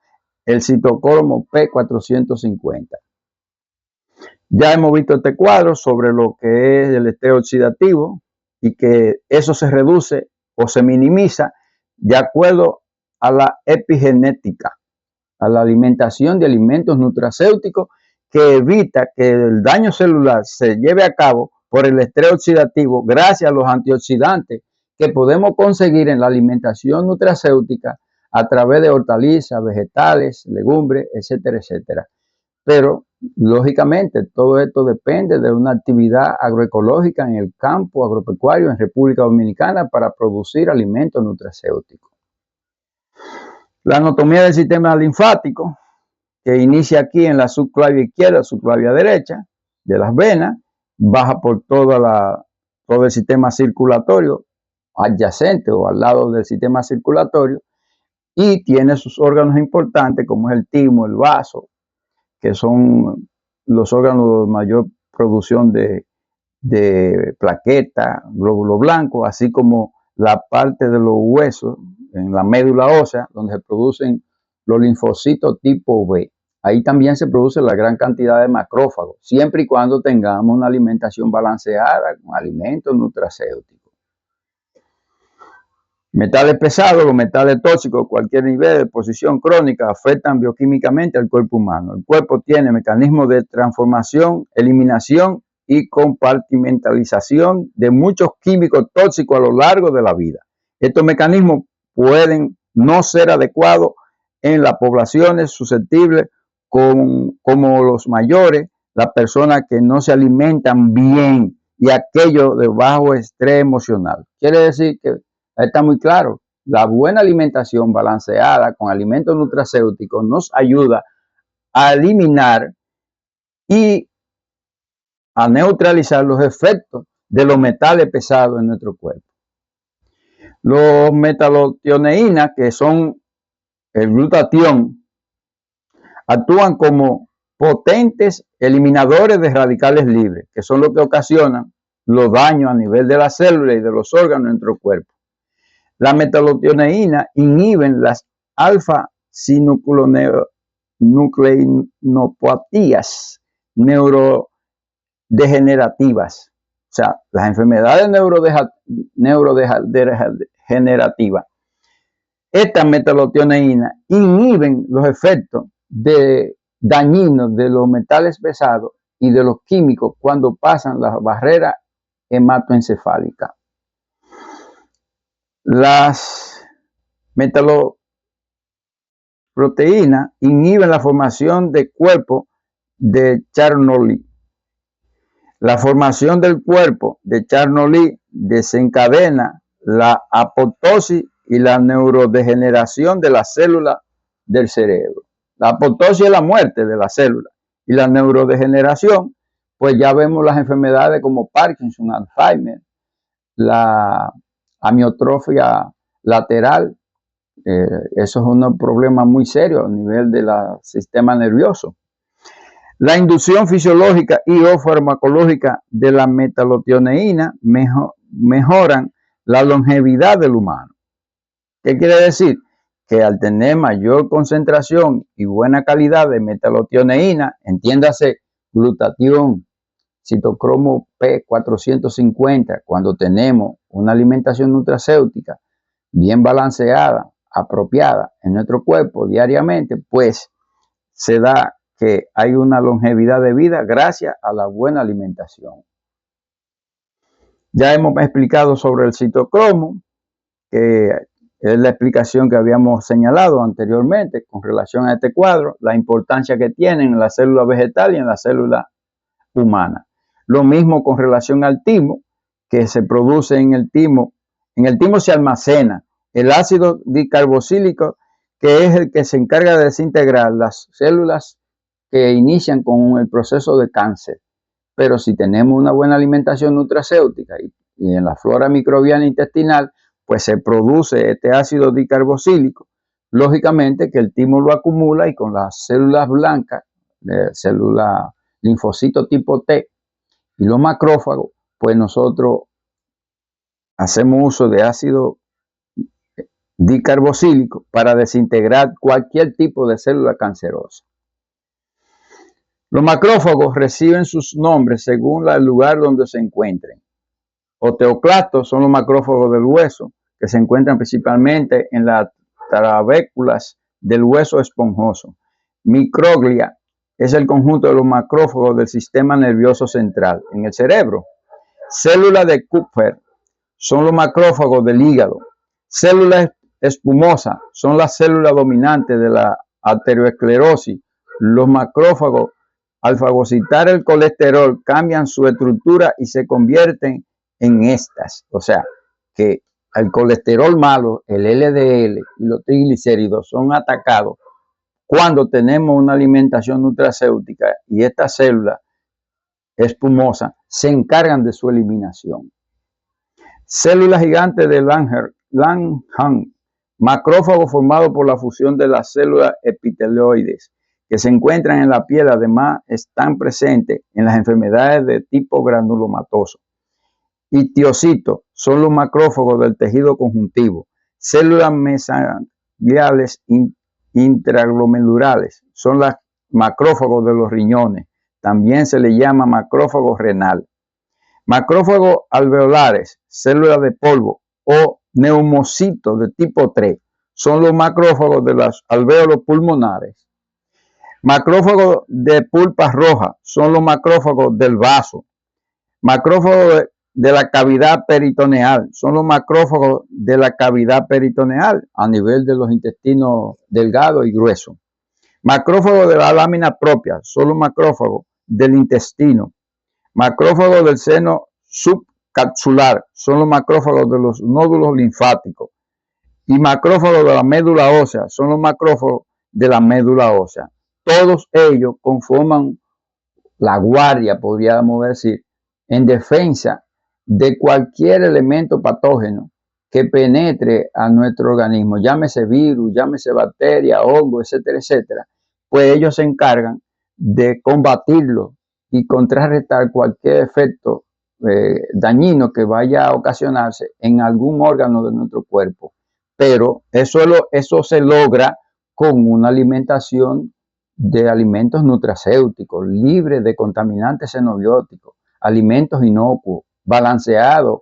A: el citocromo P450. Ya hemos visto este cuadro sobre lo que es el estrés oxidativo y que eso se reduce o se minimiza de acuerdo a la epigenética, a la alimentación de alimentos nutracéuticos que evita que el daño celular se lleve a cabo por el estrés oxidativo gracias a los antioxidantes que podemos conseguir en la alimentación nutracéutica a través de hortalizas, vegetales, legumbres, etcétera, etcétera. Pero, lógicamente, todo esto depende de una actividad agroecológica en el campo agropecuario en República Dominicana para producir alimentos nutracéuticos. La anatomía del sistema linfático, que inicia aquí en la subclavia izquierda, subclavia derecha de las venas, baja por todo el sistema circulatorio adyacente o al lado del sistema circulatorio y tiene sus órganos importantes como es el timo, el vaso, que son los órganos de mayor producción de plaquetas, glóbulos blancos, así como la parte de los huesos, en la médula ósea, donde se producen los linfocitos tipo B. Ahí también se produce la gran cantidad de macrófagos, siempre y cuando tengamos una alimentación balanceada con alimentos nutracéuticos. Metales pesados, los metales tóxicos, cualquier nivel de exposición crónica, afectan bioquímicamente al cuerpo humano. El cuerpo tiene mecanismos de transformación, eliminación y compartimentalización de muchos químicos tóxicos a lo largo de la vida. Estos mecanismos pueden no ser adecuados en las poblaciones susceptibles como los mayores, las personas que no se alimentan bien y aquellos de bajo estrés emocional. Quiere decir que está muy claro, la buena alimentación balanceada con alimentos nutracéuticos nos ayuda a eliminar y a neutralizar los efectos de los metales pesados en nuestro cuerpo. Los metalotioneínas, que son el glutatión, actúan como potentes eliminadores de radicales libres, que son los que ocasionan los daños a nivel de las células y de los órganos de nuestro cuerpo. La metalotioneína inhiben las alfa-sinucleinopatías neurodegenerativas, o sea, las enfermedades neurodegenerativas. Estas metalotioneínas inhiben los efectos dañinos de los metales pesados y de los químicos cuando pasan la barrera hematoencefálica. Las metaloproteínas inhiben la formación de cuerpo de Charcot. La formación del cuerpo de Charcot desencadena la apoptosis y la neurodegeneración de las células del cerebro. La apoptosis es la muerte de la célula y la neurodegeneración, pues ya vemos las enfermedades como Parkinson, Alzheimer, la amiotrofia lateral. Eso es un problema muy serio a nivel del sistema nervioso. La inducción fisiológica y o farmacológica de la metalotioneína mejoran la longevidad del humano. ¿Qué quiere decir? Que al tener mayor concentración y buena calidad de metalotioneína, entiéndase glutatión, citocromo P450, cuando tenemos una alimentación nutracéutica bien balanceada, apropiada en nuestro cuerpo diariamente, pues se da que hay una longevidad de vida gracias a la buena alimentación. Ya hemos explicado sobre el citocromo, que es la explicación que habíamos señalado anteriormente con relación a este cuadro, la importancia que tienen en la célula vegetal y en la célula humana. Lo mismo con relación al timo, que se produce en el timo. En el timo se almacena el ácido dicarboxílico, que es el que se encarga de desintegrar las células que inician con el proceso de cáncer. Pero si tenemos una buena alimentación nutracéutica y en la flora microbiana intestinal, pues se produce este ácido dicarboxílico. Lógicamente que el timo lo acumula y con las células blancas, células linfocito tipo T y los macrófagos, pues nosotros hacemos uso de ácido dicarboxílico para desintegrar cualquier tipo de célula cancerosa. Los macrófagos reciben sus nombres según el lugar donde se encuentren. Osteoclastos son los macrófagos del hueso, que se encuentran principalmente en las trabéculas del hueso esponjoso. Microglia es el conjunto de los macrófagos del sistema nervioso central en el cerebro. Células de Kupffer son los macrófagos del hígado. Células espumosas son las células dominantes de la arteriosclerosis. Los macrófagos, al fagocitar el colesterol, cambian su estructura y se convierten en estas. O sea, que el colesterol malo, el LDL y los triglicéridos son atacados cuando tenemos una alimentación nutracéutica y estas células espumosas se encargan de su eliminación. Células gigantes de Langhans, macrófagos formados por la fusión de las células epitelioides que se encuentran en la piel, además están presentes en las enfermedades de tipo granulomatoso. Histiocytos son los macrófagos del tejido conjuntivo. Células mesangiales intraglomerulares son los macrófagos de los riñones. También se le llama macrófago renal. Macrófagos alveolares, células de polvo o neumocitos de tipo 3 son los macrófagos de los alvéolos pulmonares. Macrófagos de pulpa roja son los macrófagos del vaso. Macrófagos de la cavidad peritoneal son los macrófagos de la cavidad peritoneal a nivel de los intestinos delgados y gruesos. Macrófagos de la lámina propia son los macrófagos del intestino. Macrófagos del seno subcapsular son los macrófagos de los nódulos linfáticos. Y macrófagos de la médula ósea son los macrófagos de la médula ósea. Todos ellos conforman la guardia, podríamos decir, en defensa de cualquier elemento patógeno que penetre a nuestro organismo, llámese virus, llámese bacteria, hongo, etcétera, etcétera, pues ellos se encargan de combatirlo y contrarrestar cualquier efecto dañino que vaya a ocasionarse en algún órgano de nuestro cuerpo. Pero eso se logra con una alimentación de alimentos nutracéuticos, libres de contaminantes xenobióticos, alimentos inocuos, balanceados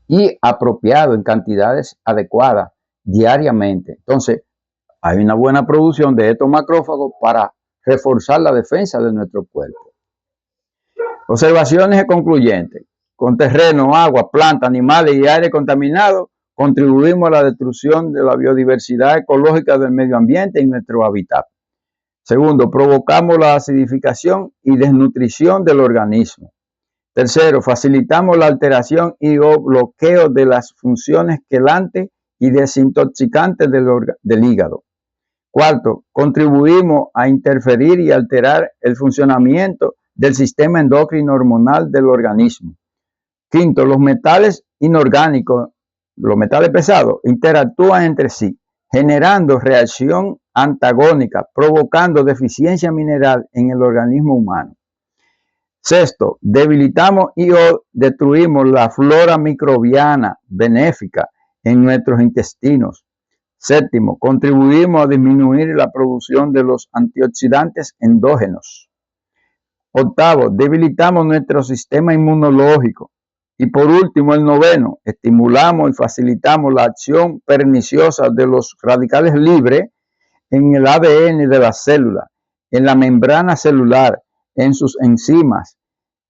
A: y apropiados en cantidades adecuadas diariamente. Entonces, hay una buena producción de estos macrófagos para reforzar la defensa de nuestro cuerpo. Observaciones concluyentes. Con terreno, agua, plantas, animales y aire contaminados, contribuimos a la destrucción de la biodiversidad ecológica del medio ambiente y nuestro hábitat. Segundo, provocamos la acidificación y desnutrición del organismo. Tercero, facilitamos la alteración y o bloqueo de las funciones quelantes y desintoxicantes del hígado. Cuarto, contribuimos a interferir y alterar el funcionamiento del sistema endocrino hormonal del organismo. Quinto, los metales inorgánicos, los metales pesados, interactúan entre sí, generando reacción antagónica, provocando deficiencia mineral en el organismo humano. Sexto, debilitamos y o destruimos la flora microbiana benéfica en nuestros intestinos. Séptimo, contribuimos a disminuir la producción de los antioxidantes endógenos. Octavo, debilitamos nuestro sistema inmunológico. Y por último, el noveno, estimulamos y facilitamos la acción perniciosa de los radicales libres en el ADN de la célula, en la membrana celular, en sus enzimas,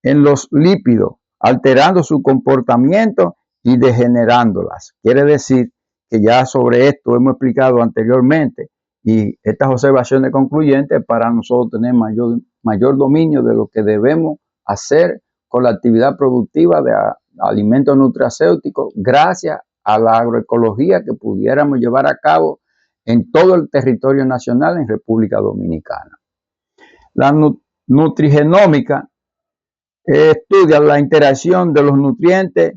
A: en los lípidos, alterando su comportamiento y degenerándolas. Quiere decir que ya sobre esto hemos explicado anteriormente y estas observaciones concluyentes para nosotros tener mayor dominio de lo que debemos hacer con la actividad productiva de alimentos nutracéuticos gracias a la agroecología que pudiéramos llevar a cabo en todo el territorio nacional en República Dominicana. La nutrigenómica estudia la interacción de los nutrientes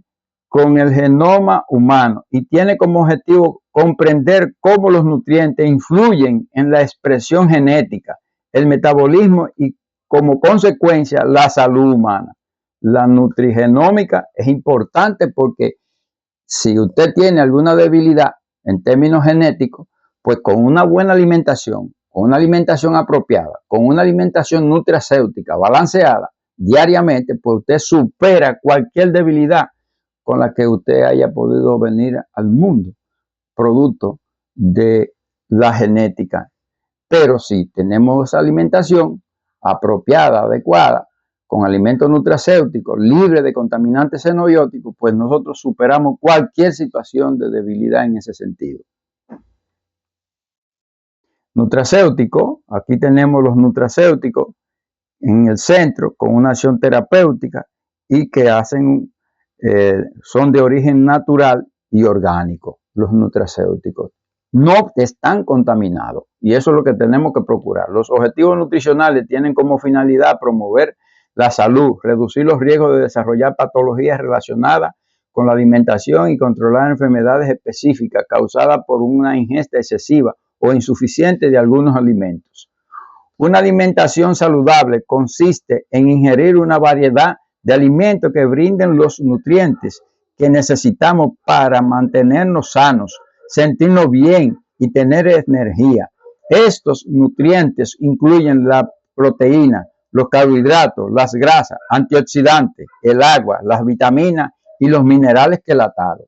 A: con el genoma humano y tiene como objetivo comprender cómo los nutrientes influyen en la expresión genética, el metabolismo y como consecuencia la salud humana. La nutrigenómica es importante porque si usted tiene alguna debilidad en términos genéticos, pues con una buena alimentación, con una alimentación apropiada, con una alimentación nutracéutica balanceada diariamente, pues usted supera cualquier debilidad con la que usted haya podido venir al mundo, producto de la genética. Pero si tenemos alimentación apropiada, adecuada, con alimentos nutracéuticos, libres de contaminantes xenobióticos, pues nosotros superamos cualquier situación de debilidad en ese sentido. Nutracéutico, aquí tenemos los nutracéuticos en el centro con una acción terapéutica y que son de origen natural y orgánico. Los nutracéuticos no están contaminados y eso es lo que tenemos que procurar. Los objetivos nutricionales tienen como finalidad promover la salud, reducir los riesgos de desarrollar patologías relacionadas con la alimentación y controlar enfermedades específicas causadas por una ingesta excesiva o insuficiente de algunos alimentos. Una alimentación saludable consiste en ingerir una variedad de alimentos que brinden los nutrientes que necesitamos para mantenernos sanos, sentirnos bien y tener energía. Estos nutrientes incluyen la proteína, los carbohidratos, las grasas, antioxidantes, el agua, las vitaminas y los minerales quelatados.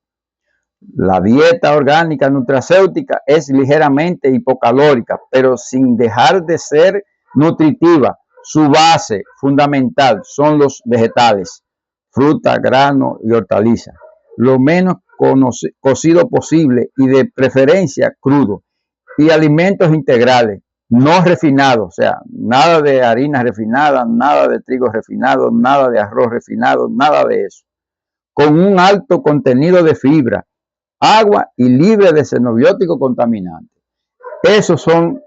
A: La dieta orgánica nutracéutica es ligeramente hipocalórica, pero sin dejar de ser nutritiva. Su base fundamental son los vegetales, fruta, grano y hortalizas. Lo menos cocido posible y de preferencia crudo. Y alimentos integrales, no refinados, o sea, nada de harina refinada, nada de trigo refinado, nada de arroz refinado, nada de eso. Con un alto contenido de fibra, agua y libre de xenobióticos contaminantes. Esas son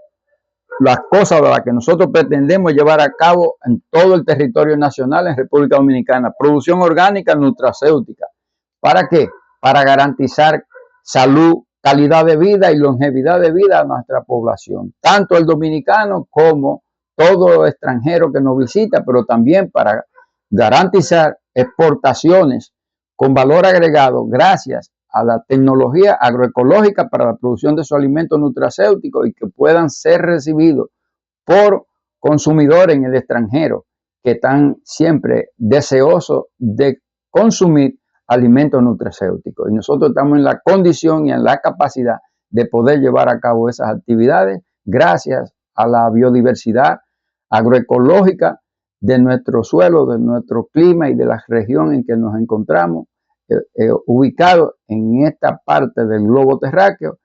A: las cosas de las que nosotros pretendemos llevar a cabo en todo el territorio nacional en República Dominicana. Producción orgánica nutracéutica. ¿Para qué? Para garantizar salud, calidad de vida y longevidad de vida a nuestra población. Tanto el dominicano como todo extranjero que nos visita, pero también para garantizar exportaciones con valor agregado gracias a la tecnología agroecológica para la producción de su alimento nutracéutico y que puedan ser recibidos por consumidores en el extranjero que están siempre deseosos de consumir alimentos nutracéuticos. Y nosotros estamos en la condición y en la capacidad de poder llevar a cabo esas actividades gracias a la biodiversidad agroecológica de nuestro suelo, de nuestro clima y de la región en que nos encontramos ubicados en esta parte del globo terráqueo,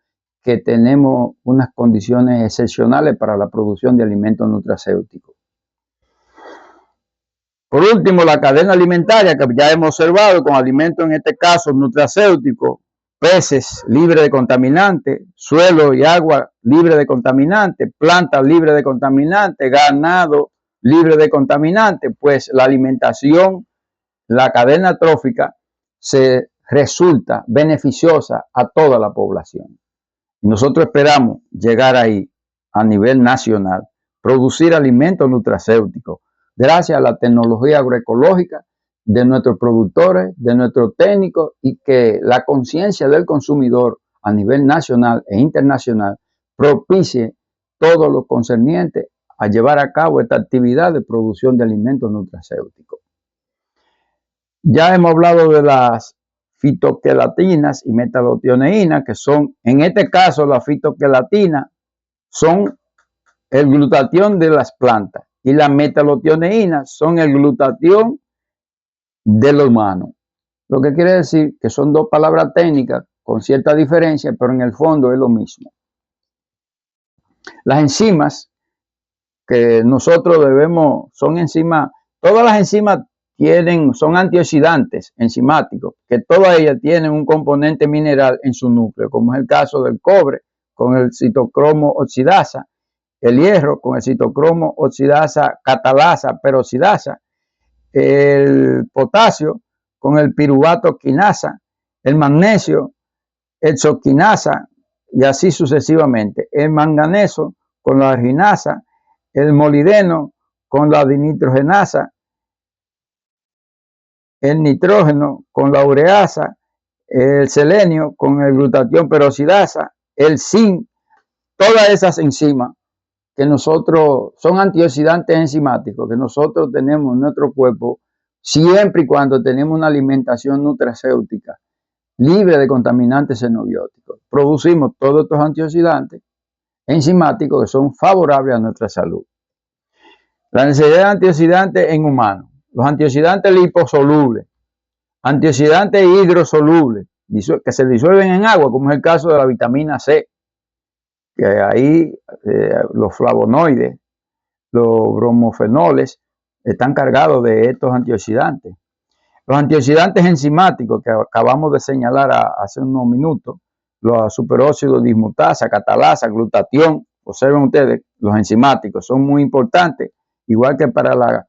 A: que tenemos unas condiciones excepcionales para la producción de alimentos nutracéuticos. Por último, la cadena alimentaria que ya hemos observado con alimentos, en este caso nutracéuticos, peces libres de contaminantes, suelo y agua libre de contaminantes, plantas libres de contaminantes, ganado libre de contaminantes, pues la alimentación, la cadena trófica se resulta beneficiosa a toda la población. Y nosotros esperamos llegar ahí a nivel nacional, producir alimentos nutracéuticos, gracias a la tecnología agroecológica de nuestros productores, de nuestros técnicos, y que la conciencia del consumidor a nivel nacional e internacional propicie todo lo concerniente a llevar a cabo esta actividad de producción de alimentos nutracéuticos. Ya hemos hablado de las fitoquelatinas y metalotioneínas, que son, en este caso, las fitoquelatinas son el glutatión de las plantas y las metalotioneínas son el glutatión del humano. Lo que quiere decir que son dos palabras técnicas con cierta diferencia, pero en el fondo es lo mismo. Las enzimas que nosotros debemos, son enzimas, todas las enzimas son antioxidantes enzimáticos, que todas ellas tienen un componente mineral en su núcleo, como es el caso del cobre con el citocromo oxidasa, el hierro con el citocromo oxidasa catalasa peroxidasa, el potasio con el piruvato quinasa, el magnesio hexoquinasa y así sucesivamente, el manganeso con la arginasa, el molibdeno con la dinitrogenasa, el nitrógeno con la ureasa, el selenio con el glutatión peroxidasa, el zinc, todas esas enzimas que nosotros son antioxidantes enzimáticos que nosotros tenemos en nuestro cuerpo siempre y cuando tenemos una alimentación nutracéutica libre de contaminantes xenobióticos. Producimos todos estos antioxidantes enzimáticos que son favorables a nuestra salud. La necesidad de antioxidantes en humanos. Los antioxidantes liposolubles, antioxidantes hidrosolubles, que se disuelven en agua, como es el caso de la vitamina C, que ahí los flavonoides, los bromofenoles, están cargados de estos antioxidantes. Los antioxidantes enzimáticos que acabamos de señalar hace unos minutos, los superóxidos dismutasa, catalasa, glutatión, observen ustedes, los enzimáticos son muy importantes, igual que para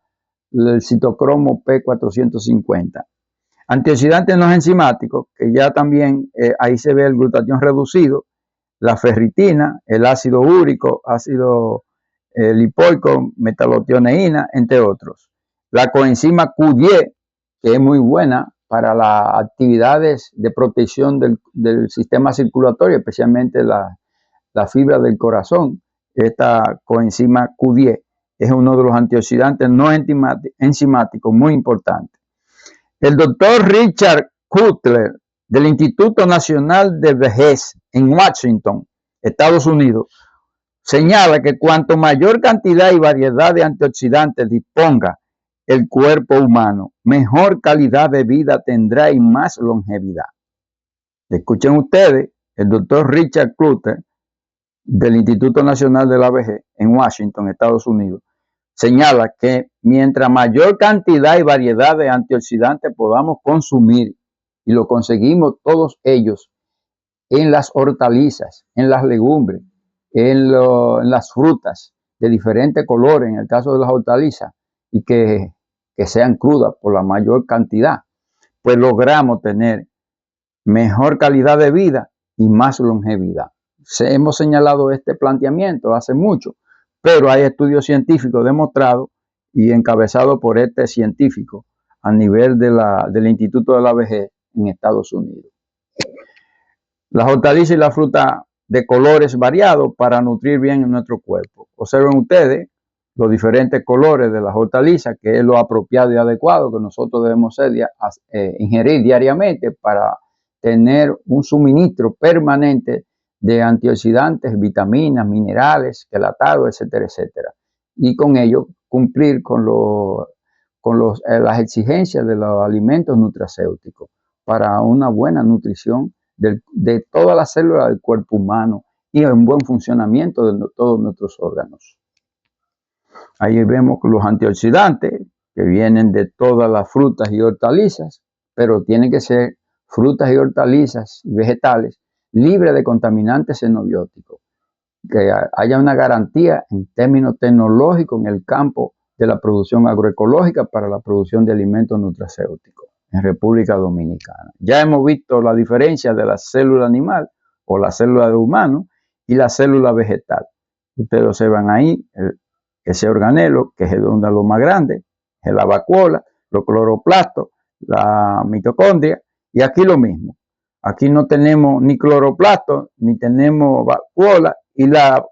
A: el citocromo P450. Antioxidantes no enzimáticos, que ya también ahí se ve el glutatión reducido, la ferritina, el ácido úrico, ácido lipoico, metalotioneína, entre otros. La coenzima Q10, que es muy buena para las actividades de protección del sistema circulatorio, especialmente la fibra del corazón. Esta coenzima Q10 es uno de los antioxidantes no enzimáticos muy importantes. El doctor Richard Cutler del Instituto Nacional de Vejez en Washington, Estados Unidos, señala que cuanto mayor cantidad y variedad de antioxidantes disponga el cuerpo humano, mejor calidad de vida tendrá y más longevidad. Escuchen ustedes, el doctor Richard Clutter del Instituto Nacional de la Vejez en Washington, Estados Unidos, señala que mientras mayor cantidad y variedad de antioxidantes podamos consumir, y lo conseguimos todos ellos en las hortalizas, en las legumbres, en las frutas de diferentes colores, en el caso de las hortalizas, y que sean crudas por la mayor cantidad, pues logramos tener mejor calidad de vida y más longevidad. Hemos señalado este planteamiento hace mucho, pero hay estudios científicos demostrados y encabezados por este científico a nivel del Instituto de la Vejez en Estados Unidos. Las hortalizas y la fruta de colores variados para nutrir bien nuestro cuerpo. Observen ustedes los diferentes colores de las hortalizas, que es lo apropiado y adecuado que nosotros debemos ingerir diariamente para tener un suministro permanente de antioxidantes, vitaminas, minerales, quelatados, etcétera, etcétera. Y con ello cumplir con las exigencias de los alimentos nutracéuticos para una buena nutrición de todas las células del cuerpo humano y un buen funcionamiento de todos nuestros órganos. Ahí vemos los antioxidantes que vienen de todas las frutas y hortalizas, pero tienen que ser frutas y hortalizas y vegetales libres de contaminantes xenobióticos, que haya una garantía en términos tecnológicos en el campo de la producción agroecológica para la producción de alimentos nutracéuticos en República Dominicana. Ya hemos visto la diferencia de la célula animal o la célula de humano y la célula vegetal. Ustedes observan ahí ese organelo, que es de lo más grande, es la vacuola, los cloroplastos, la mitocondria, y aquí lo mismo. Aquí no tenemos ni cloroplastos, ni tenemos vacuola, y la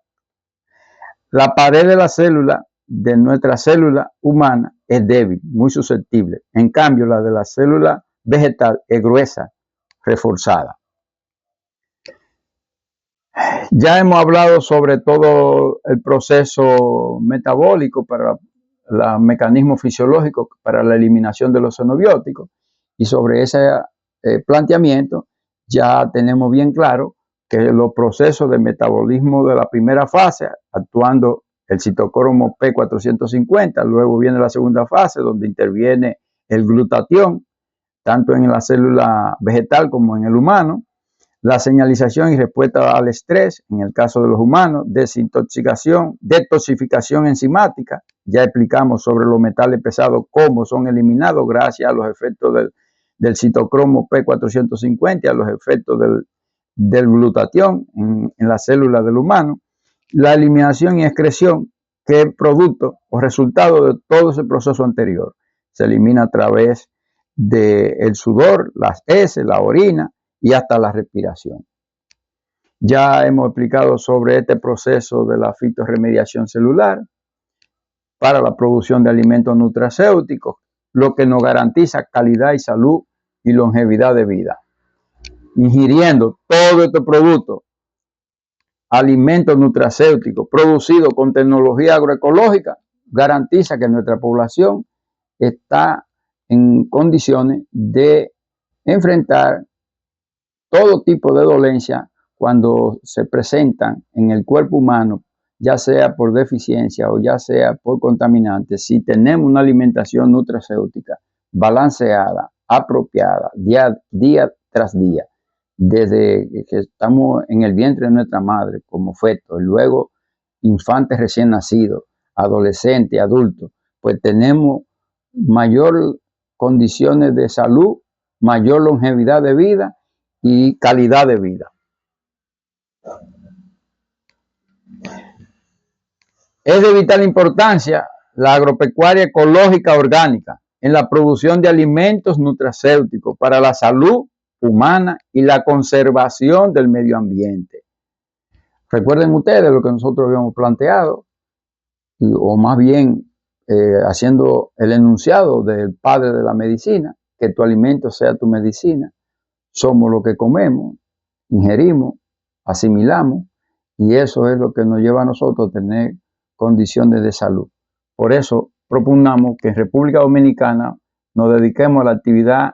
A: pared de la célula, de nuestra célula humana, es débil, muy susceptible. En cambio, la de la célula vegetal es gruesa, reforzada. Ya hemos hablado sobre todo el proceso metabólico para los mecanismos fisiológicos para la eliminación de los xenobióticos, y sobre ese planteamiento ya tenemos bien claro que los procesos de metabolismo de la primera fase, actuando el citocromo P450, luego viene la segunda fase donde interviene el glutatión, tanto en la célula vegetal como en el humano, la señalización y respuesta al estrés, en el caso de los humanos, desintoxicación, detoxificación enzimática. Ya explicamos sobre los metales pesados, cómo son eliminados gracias a los efectos del citocromo P450, a los efectos del glutatión en la célula del humano. La eliminación y excreción, que es producto o resultado de todo ese proceso anterior. Se elimina a través del sudor, las heces, la orina, y hasta la respiración. Ya hemos explicado sobre este proceso de la fitorremediación celular para la producción de alimentos nutracéuticos, lo que nos garantiza calidad y salud y longevidad de vida. Ingiriendo todo este producto, alimentos nutracéuticos producidos con tecnología agroecológica, garantiza que nuestra población está en condiciones de enfrentar todo tipo de dolencia cuando se presentan en el cuerpo humano, ya sea por deficiencia o ya sea por contaminantes. Si tenemos una alimentación nutracéutica balanceada, apropiada, día tras día, desde que estamos en el vientre de nuestra madre como feto, y luego infantes recién nacidos, adolescentes, adultos, pues tenemos mayor condiciones de salud, mayor longevidad de vida y calidad de vida. Es de vital importancia la agropecuaria ecológica orgánica en la producción de alimentos nutracéuticos para la salud humana y la conservación del medio ambiente. Recuerden ustedes lo que nosotros habíamos planteado, o más bien haciendo el enunciado del padre de la medicina, que tu alimento sea tu medicina. somos lo que comemos, ingerimos, asimilamos, y eso es lo que nos lleva a nosotros a tener condiciones de salud. Por eso propugnamos que en República Dominicana nos dediquemos a la actividad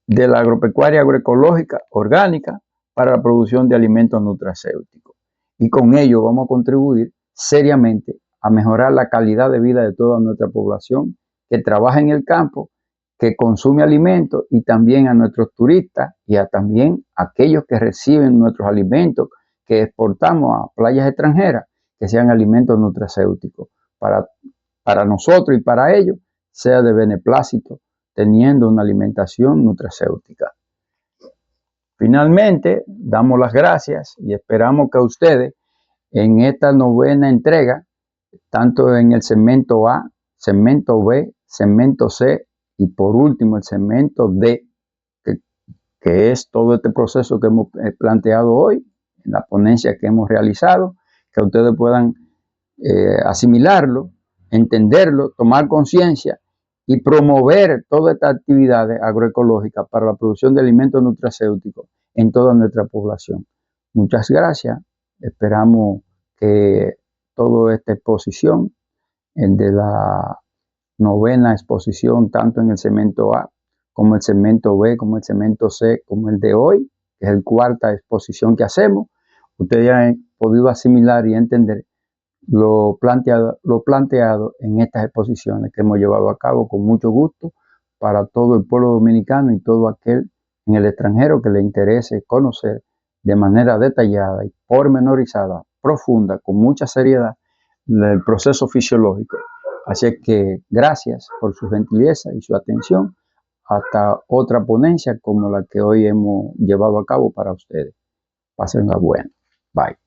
A: de la agropecuaria agroecológica orgánica para la producción de alimentos nutracéuticos. Y con ello vamos a contribuir seriamente a mejorar la calidad de vida de toda nuestra población que trabaja en el campo, que consume alimentos, y también a nuestros turistas y también a aquellos que reciben nuestros alimentos que exportamos a playas extranjeras, que sean alimentos nutracéuticos para nosotros y para ellos, sea de beneplácito, teniendo una alimentación nutracéutica. Finalmente, damos las gracias y esperamos que ustedes en esta novena entrega, tanto en el segmento A, segmento B, segmento C y por último el segmento D, que es todo este proceso que hemos planteado hoy, en la ponencia que hemos realizado, que ustedes puedan asimilarlo, entenderlo, tomar conciencia y promover todas estas actividades agroecológicas para la producción de alimentos nutracéuticos en toda nuestra población. Muchas gracias. Esperamos que toda esta exposición, de la novena exposición, tanto en el segmento A, como el segmento B, como el segmento C, como el de hoy, que es la cuarta exposición que hacemos, ustedes ya han podido asimilar y entender lo planteado en estas exposiciones que hemos llevado a cabo con mucho gusto para todo el pueblo dominicano y todo aquel en el extranjero que le interese conocer de manera detallada y pormenorizada, profunda, con mucha seriedad, el proceso fisiológico. Así que gracias por su gentileza y su atención. Hasta otra ponencia como la que hoy hemos llevado a cabo para ustedes. Pásenla buena. Bye.